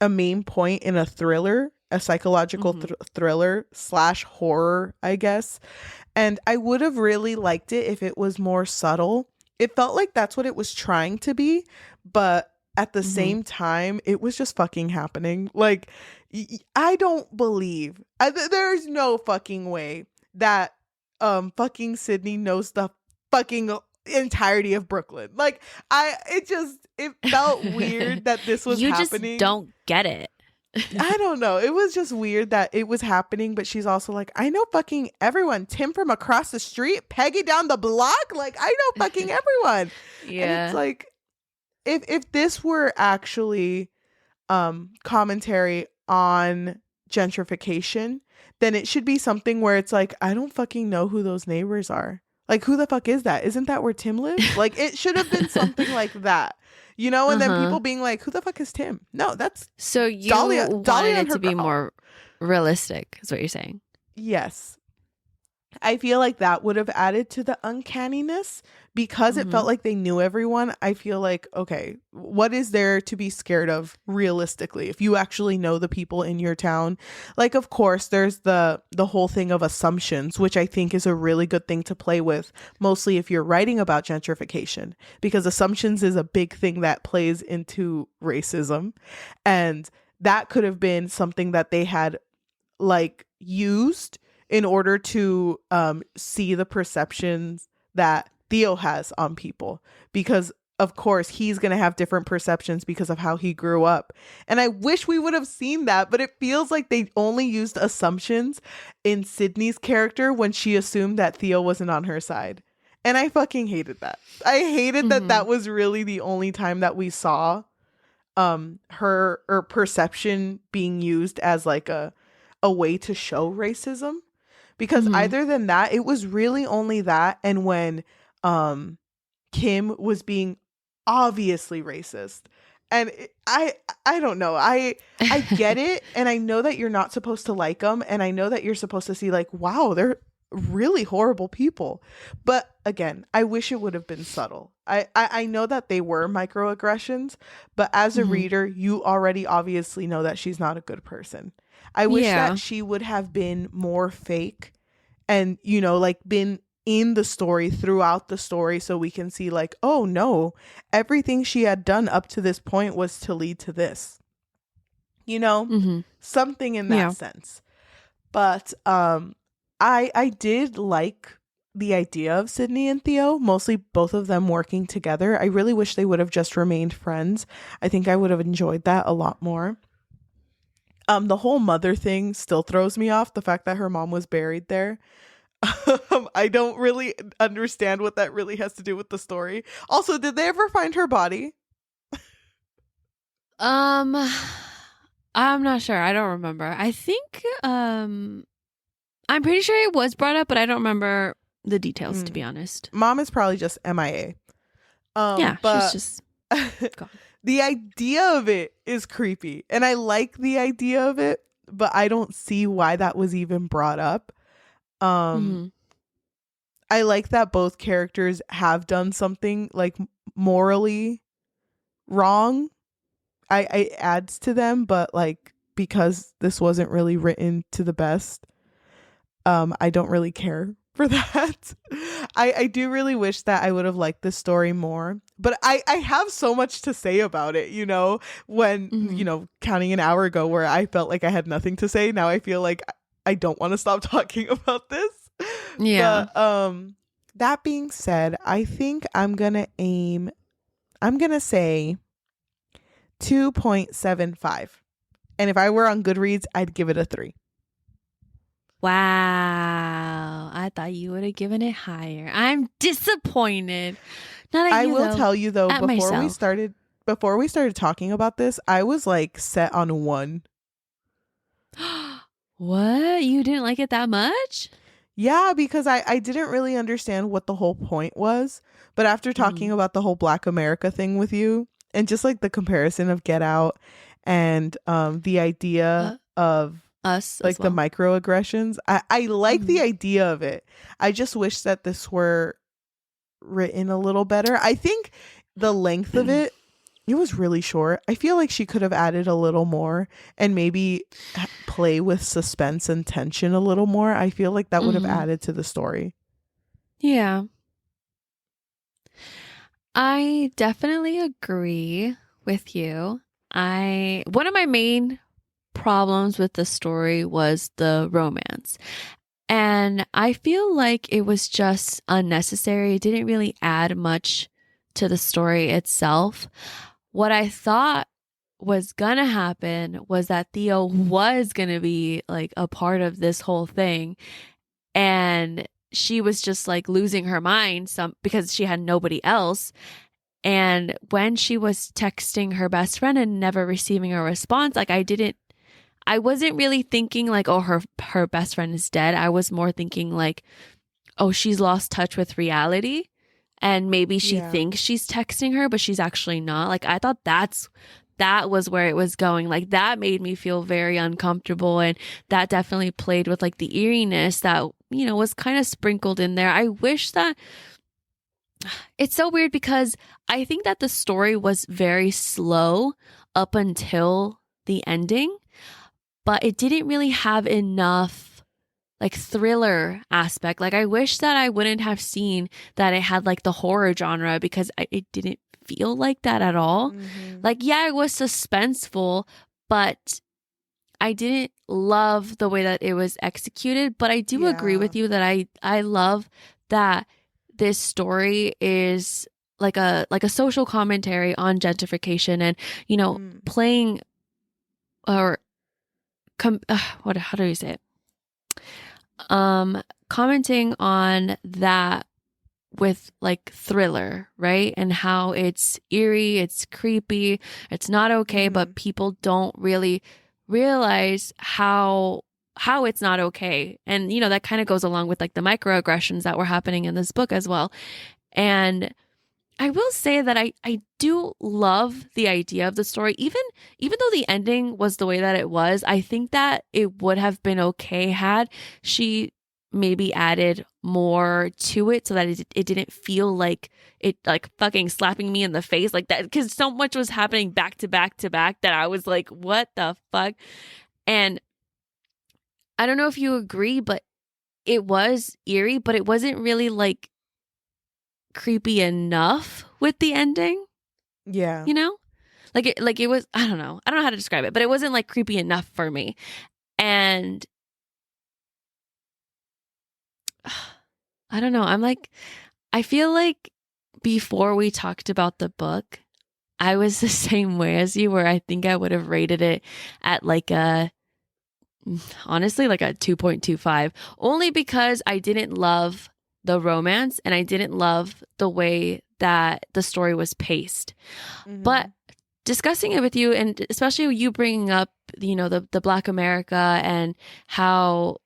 main point in a thriller, a psychological thriller / horror, I guess. And I would have really liked it if it was more subtle. It felt like that's what it was trying to be, but at the same time, it was just fucking happening. Like, I don't believe, there's no fucking way that fucking Sydney knows the fucking entirety of Brooklyn. Like, it felt weird that this was happening. You just don't get it. I don't know. It was just weird that it was happening, but she's also like, I know fucking everyone. Tim from across the street, Peggy down the block. Like, I know fucking everyone. Yeah. And it's like, if this were actually commentary on gentrification, then it should be something where it's like, I don't fucking know who those neighbors are. Like, who the fuck is that? Isn't that where Tim lives? Like, it should have been something like that. You know, and then people being like, who the fuck is Tim? No, that's so you Dahlia wanted it to be more realistic, is what you're saying. Yes. I feel like that would have added to the uncanniness because it felt like they knew everyone. I feel like, okay, what is there to be scared of realistically if you actually know the people in your town? Like, of course, there's the whole thing of assumptions, which I think is a really good thing to play with, mostly if you're writing about gentrification, because assumptions is a big thing that plays into racism. And that could have been something that they had like used in order to see the perceptions that Theo has on people, because of course he's going to have different perceptions because of how he grew up. And I wish we would have seen that, but it feels like they only used assumptions in Sydney's character when she assumed that Theo wasn't on her side. And I fucking hated that. I hated that was really the only time that we saw her or perception being used as like a way to show racism. Because either than that, it was really only that, and when Kim was being obviously racist. And I don't know. I get it, and I know that you're not supposed to like them, and I know that you're supposed to see like, wow, they're really horrible people. But again, I wish it would have been subtle. I know that they were microaggressions, but as a reader, you already obviously know that she's not a good person. I wish that she would have been more fake and, you know, like been in the story throughout the story so we can see like, oh no, everything she had done up to this point was to lead to this. You know, something in that sense. But I did like the idea of Sydney and Theo, mostly both of them working together. I really wish they would have just remained friends. I think I would have enjoyed that a lot more. The whole mother thing still throws me off, the fact that her mom was buried there. I don't really understand what that really has to do with the story. Also, did they ever find her body? I'm not sure. I don't remember. I think I'm pretty sure it was brought up, but I don't remember the details, to be honest. Mom is probably just MIA. Yeah, but she's just gone. The idea of it is creepy. And I like the idea of it, but I don't see why that was even brought up. I like that both characters have done something like morally wrong. I adds to them, but like because this wasn't really written to the best, I don't really care for that. I do really wish that I would have liked this story more, but I have so much to say about it, you know, when, you know, counting an hour ago where I felt like I had nothing to say. Now I feel like I don't want to stop talking about this. Yeah. But, that being said, I think I'm going to say 2.75. And if I were on Goodreads, I'd give it a 3. Wow. I thought you would have given it higher. I'm disappointed. Not at I you, will though. tell you though, At before we started talking about this, I was like set on 1. What? You didn't like it that much? Yeah, because I didn't really understand what the whole point was. But after talking about the whole Black America thing with you and just like the comparison of Get Out and the idea of us, like the microaggressions, I like the idea of it. I just wish that this were written a little better. I think the length of it was really short. I feel like she could have added a little more and maybe play with suspense and tension a little more. I feel like that would have added to the story. Yeah. I definitely agree with you. One of my main problems with the story was the romance. And I feel like it was just unnecessary. It didn't really add much to the story itself. What I thought was gonna happen was that Theo was gonna be like a part of this whole thing. And she was just like losing her mind because she had nobody else. And when she was texting her best friend and never receiving a response, like I wasn't really thinking like, oh, her best friend is dead. I was more thinking like, oh, she's lost touch with reality. And maybe she thinks she's texting her, but she's actually not. Like, I thought that was where it was going. Like, that made me feel very uncomfortable. And that definitely played with like the eeriness that, you know, was kind of sprinkled in there. I wish that it's so weird because I think that the story was very slow up until the ending, but it didn't really have enough like thriller aspect. Like I wish that I wouldn't have seen that it had like the horror genre because it didn't feel like that at all. Like, yeah, it was suspenseful, but I didn't love the way that it was executed. But I do agree with you that I love that this story is like a social commentary on gentrification and, you know, playing or how do you say it? Commenting on that with like thriller, right? And how it's eerie, it's creepy, it's not okay, but people don't really realize how it's not okay. And, you know, that kind of goes along with like the microaggressions that were happening in this book as well. And I will say that I do love the idea of the story. Even though the ending was the way that it was, I think that it would have been okay had she maybe added more to it so that it didn't feel like it like fucking slapping me in the face like that, because so much was happening back to back to back that I was like, what the fuck? And I don't know if you agree, but it was eerie, but it wasn't really like creepy enough with the ending. Yeah. You know? Like it was, I don't know how to describe it, but it wasn't like creepy enough for me. And I don't know. I feel like before we talked about the book, I was the same way as you, where I think I would have rated it at like honestly, like a 2.25, only because I didn't love the romance and I didn't love the way that the story was paced. But discussing it with you, and especially you bringing up, you know, the Black America and how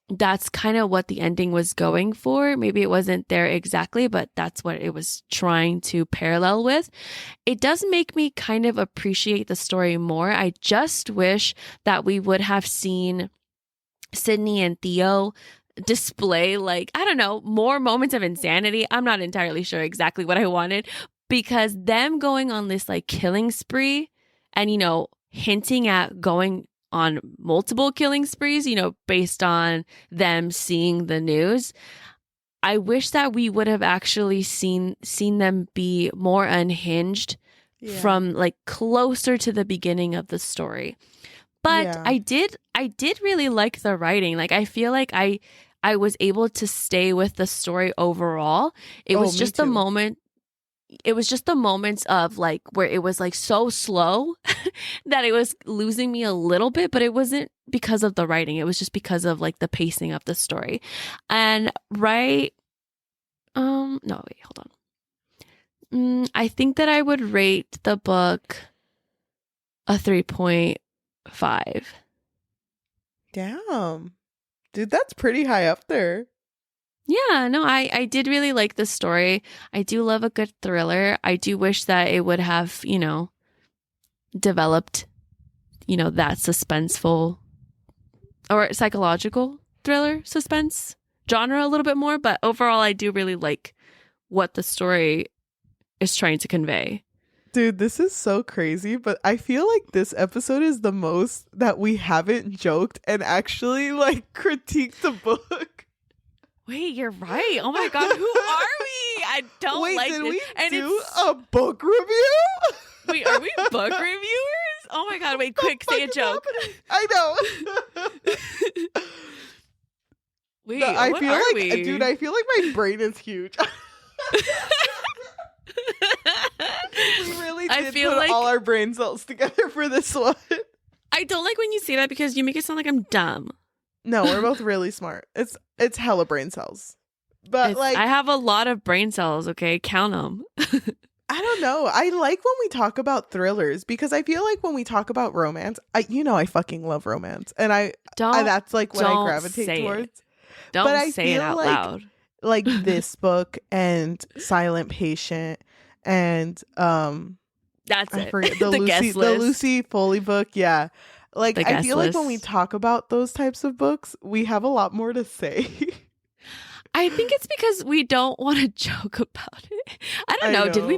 that's kind of what the ending was going for. Maybe it wasn't there exactly, but that's what it was trying to parallel with. It does make me kind of appreciate the story more. I just wish that we would have seen Sydney and Theo display, like, I don't know, more moments of insanity. I'm not entirely sure exactly what I wanted, because them going on this like killing spree and, you know, hinting at going on multiple killing sprees, you know, based on them seeing the news. I wish that we would have actually seen them be more unhinged from like closer to the beginning of the story. But I did really like the writing. Like, I feel like I was able to stay with the story overall. It was just the moment. It was just the moments of like where it was like so slow that it was losing me a little bit, but it wasn't because of the writing. It was just because of like the pacing of the story. And no, wait, hold on. I think that I would rate the book a 3.5. Damn. Dude, that's pretty high up there. Yeah, no, I did really like the story. I do love a good thriller. I do wish that it would have, you know, developed, you know, that suspenseful or psychological thriller suspense genre a little bit more. But overall, I do really like what the story is trying to convey. Dude, this is so crazy, but I feel like this episode is the most that we haven't joked and actually like critiqued the book. Wait, you're right. Oh my God, who are we? I don't like this. Wait, did we do a book review? Wait, are we book reviewers? Oh my God, wait, quick, say a joke. I know. Wait, no, I what feel are like, we? Dude, I feel like my brain is huge. We really did put like all our brain cells together for this one. I don't like when you say that because you make it sound like I'm dumb. No, we're both really smart. It's hella brain cells. But like, I have a lot of brain cells, okay? Count them. I don't know. I like when we talk about thrillers because I feel like when we talk about romance, I fucking love romance. And that's like what I gravitate towards. Don't say it out loud. Like this book and Silent Patient and that's I it. forget the Lucy Foley book. Yeah. Like, I feel like when we talk about those types of books, we have a lot more to say. I think it's because we don't want to joke about it. I don't know. Did we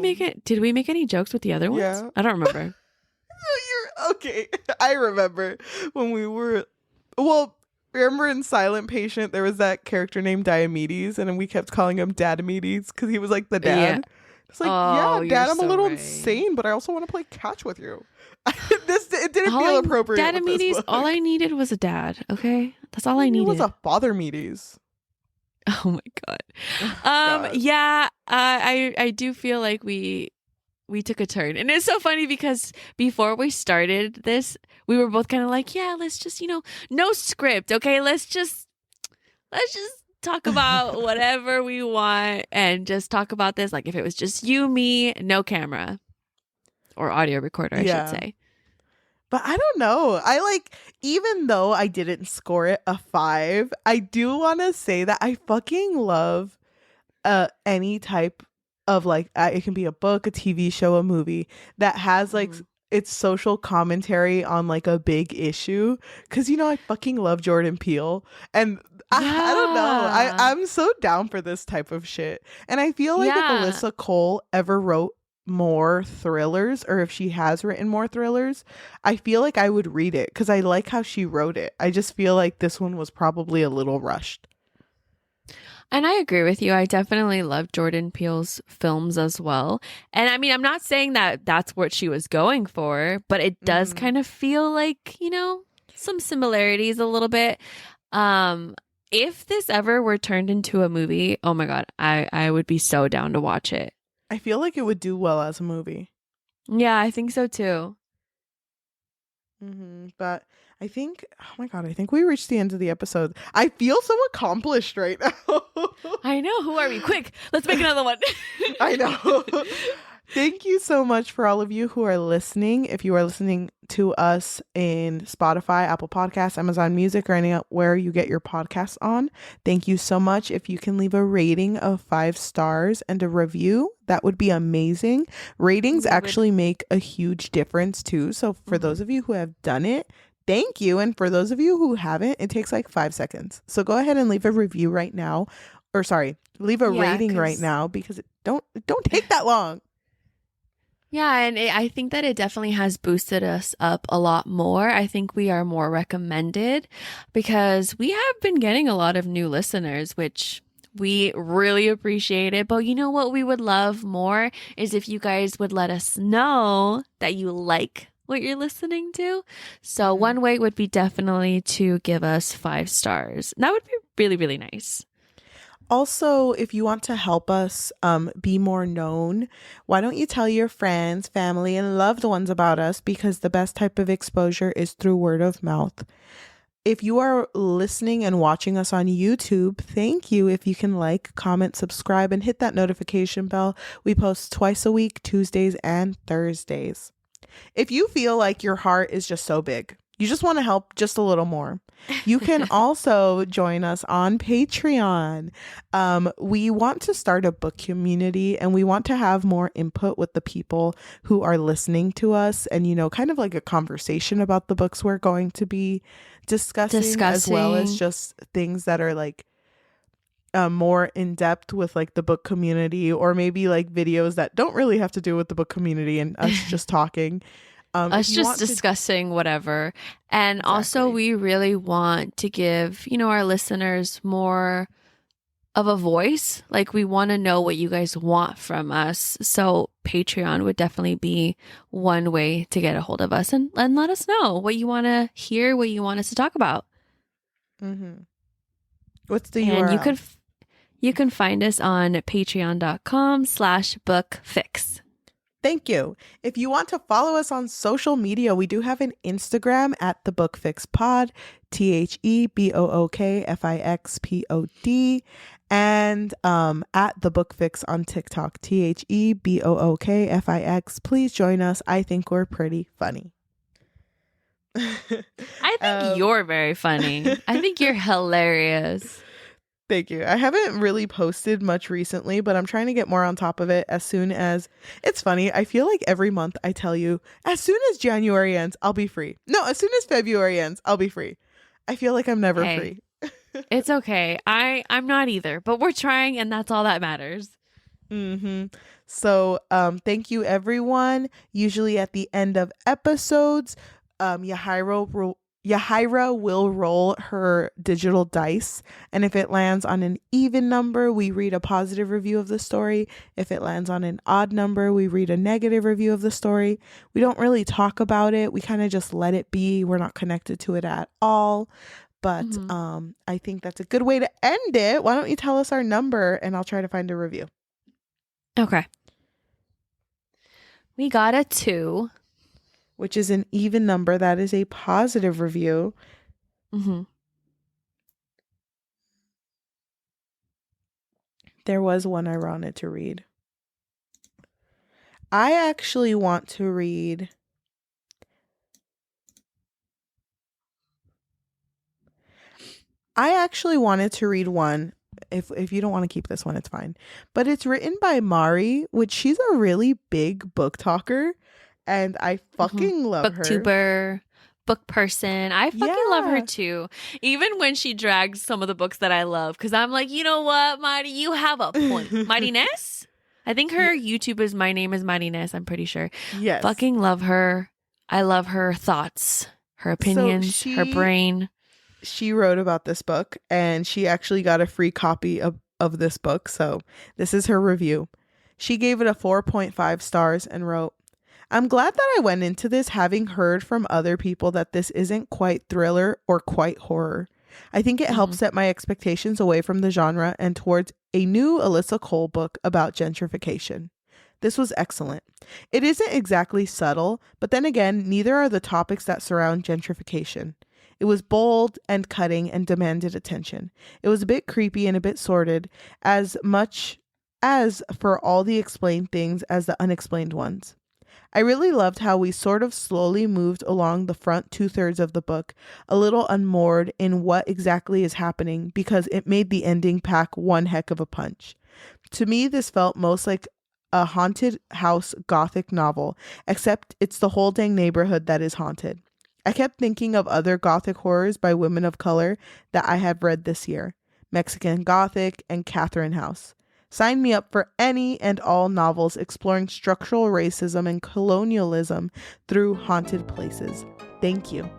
make any jokes with the other ones? Yeah. I don't remember. You're okay. I remember when we were, remember in Silent Patient, there was that character named Diomedes, and we kept calling him Dadamedes because he was like the dad. Yeah. It's like, Dad, I'm a little insane, but I also want to play catch with you. It didn't feel appropriate. Dadamedes, all I needed was a dad, okay? That's all I needed. It was a father Medes. Oh my God. God. Yeah, I do feel like we took a turn. And it's so funny because before we started this, we were both kind of like, yeah, let's just, no script, okay? Let's just talk about whatever we want and just talk about this like if it was just you, me, no camera or audio recorder, I should say. But I don't know. Even though I didn't score it a 5, I do want to say that I fucking love any type of it can be a book, a TV show, a movie that has its social commentary on like a big issue. Because I fucking love Jordan Peele, and I don't know. I'm so down for this type of shit. And I feel like if Alyssa Cole ever wrote more thrillers, or if she has written more thrillers, I feel like I would read it because I like how she wrote it. I just feel like this one was probably a little rushed. And I agree with you. I definitely love Jordan Peele's films as well. And I mean, I'm not saying that that's what she was going for, but it does kind of feel like, some similarities a little bit. If this ever were turned into a movie, oh my God, I would be so down to watch it. I feel like it would do well as a movie. Yeah, I think so too. But I think, oh my God, I think we reached the end of the episode. I feel so accomplished right now. I know. Who are we? Quick, let's make another one. I know. Thank you so much for all of you who are listening. If you are listening to us in Spotify, Apple Podcasts, Amazon Music, or anywhere you get your podcasts on. Thank you so much. If you can leave a rating of 5 stars and a review, that would be amazing. Ratings actually make a huge difference too. So for those of you who have done it, thank you. And for those of you who haven't, it takes like 5 seconds. So go ahead and leave a review right now. Or sorry, leave a rating right now, because it don't take that long. Yeah, and I think that it definitely has boosted us up a lot more. I think we are more recommended because we have been getting a lot of new listeners, which we really appreciate it. But you know what we would love more is if you guys would let us know that you like what you're listening to. So one way would be definitely to give us 5 stars. That would be really, really nice. Also, if you want to help us be more known, why don't you tell your friends, family, and loved ones about us, because the best type of exposure is through word of mouth. If you are listening and watching us on YouTube, thank you. If you can like, comment, subscribe, and hit that notification bell. We post twice a week, Tuesdays and Thursdays. If you feel like your heart is just so big, you just want to help just a little more, you can also join us on Patreon. We want to start a book community, and we want to have more input with the people who are listening to us, and, you know, kind of like a conversation about the books we're going to be discussing. As well as just things that are like more in depth with like the book community, or maybe like videos that don't really have to do with the book community and us just talking. Us just discussing whatever. And also we really want to give, you know, our listeners more of a voice. Like, we want to know what you guys want from us. So Patreon would definitely be one way to get a hold of us and let us know what you want to hear, what you want us to talk about. What's the URL? And you can find us on patreon.com/bookfix. Thank you. If you want to follow us on social media, we do have an Instagram at the Book Fix Pod, THEBOOKFIXPOD, and at the Book Fix on TikTok, THEBOOKFIX. Please join us. I think we're pretty funny. I think you're very funny. I think you're hilarious. Thank you. I haven't really posted much recently, but I'm trying to get more on top of it as soon as... It's funny. I feel like every month I tell you, as soon as January ends, I'll be free. No, as soon as February ends, I'll be free. I feel like I'm never free. It's okay. I'm not either, but we're trying, and that's all that matters. So thank you, everyone. Usually at the end of episodes, Yajaira will roll her digital dice, and if it lands on an even number, we read a positive review of the story. If it lands on an odd number, we read a negative review of the story. We don't really talk about it. We kind of just let it be. We're not connected to it at all. But I think that's a good way to end it. Why don't you tell us our number, and I'll try to find a review. Okay. We got a 2. Which is an even number. That is a positive review. There was one I wanted to read. I actually want to read... one. If you don't want to keep this one, it's fine. But it's written by Mari, which she's a really big book talker. And I fucking love her. Booktuber, book person. I fucking love her too. Even when she drags some of the books that I love. Because I'm like, you know what, Marty? You have a point. Mighty Ness? I think her YouTube is My Name is Mighty Ness. I'm pretty sure. Yes. Fucking love her. I love her thoughts, her opinions, her brain. She wrote about this book, and she actually got a free copy of this book. So this is her review. She gave it a 4.5 stars and wrote, I'm glad that I went into this having heard from other people that this isn't quite thriller or quite horror. I think it helps set my expectations away from the genre and towards a new Alyssa Cole book about gentrification. This was excellent. It isn't exactly subtle, but then again, neither are the topics that surround gentrification. It was bold and cutting and demanded attention. It was a bit creepy and a bit sordid, as much as for all the explained things as the unexplained ones. I really loved how we sort of slowly moved along the front 2/3 of the book, a little unmoored in what exactly is happening, because it made the ending pack one heck of a punch. To me, this felt most like a haunted house gothic novel, except it's the whole dang neighborhood that is haunted. I kept thinking of other gothic horrors by women of color that I have read this year. Mexican Gothic and Catherine House. Sign me up for any and all novels exploring structural racism and colonialism through haunted places. Thank you.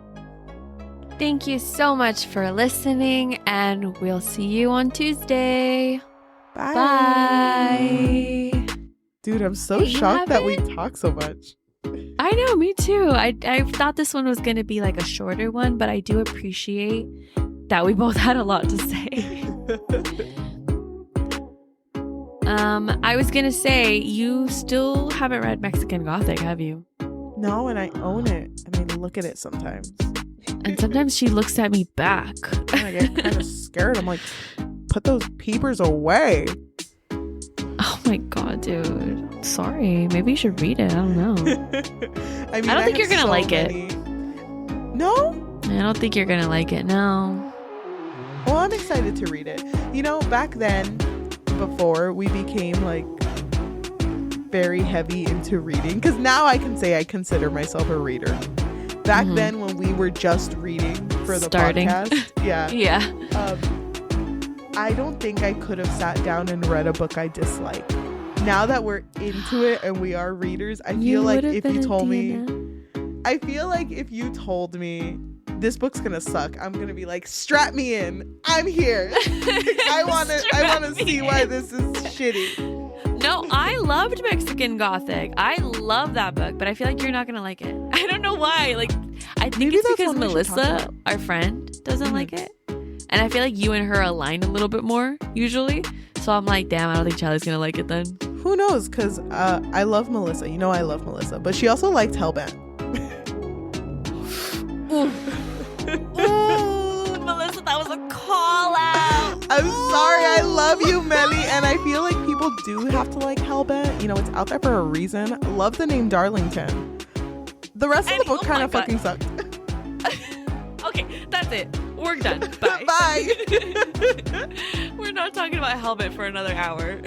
Thank you so much for listening, and we'll see you on Tuesday. Bye. Bye. Dude, I'm so shocked that we talk so much. I know, me too. I thought this one was going to be like a shorter one, but I do appreciate that we both had a lot to say. I was going to say, you still haven't read Mexican Gothic, have you? No, and I own it. I mean, look at it sometimes. And sometimes she looks at me back. I get kind of scared. I'm like, put those peepers away. Oh my God, dude. Sorry. Maybe you should read it. I don't know. I don't think you're going to like it. No? I don't think you're going to like it. No. Well, I'm excited to read it. You know, back then, before we became like very heavy into reading, because now I can say I consider myself a reader. Back then, when we were just reading for the podcast, yeah. I don't think I could have sat down and read a book I dislike. Now that we're into it and we are readers, I feel like if you told me this book's gonna suck, I'm gonna be like, strap me in. I'm here. I wanna see why this is shitty. No, I loved Mexican Gothic. I love that book, but I feel like you're not gonna like it. I don't know why. Like, I think maybe it's because Melissa, our friend, doesn't like it. And I feel like you and her align a little bit more, usually. So I'm like, damn, I don't think Charlie's gonna like it then. Who knows? Because I love Melissa. You know I love Melissa. But she also liked Hellbent. Ooh, Melissa, that was a call out. I'm sorry. I love you, Melly. And I feel like people do have to like Hellbent. You know, it's out there for a reason. I love the name Darlington. The rest of the book kind of fucking sucked. Okay, that's it. We're done. Bye. Bye. We're not talking about Hellbent for another hour.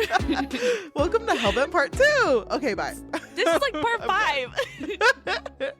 Welcome to Hellbent Part 2. Okay, bye. This is like part 5.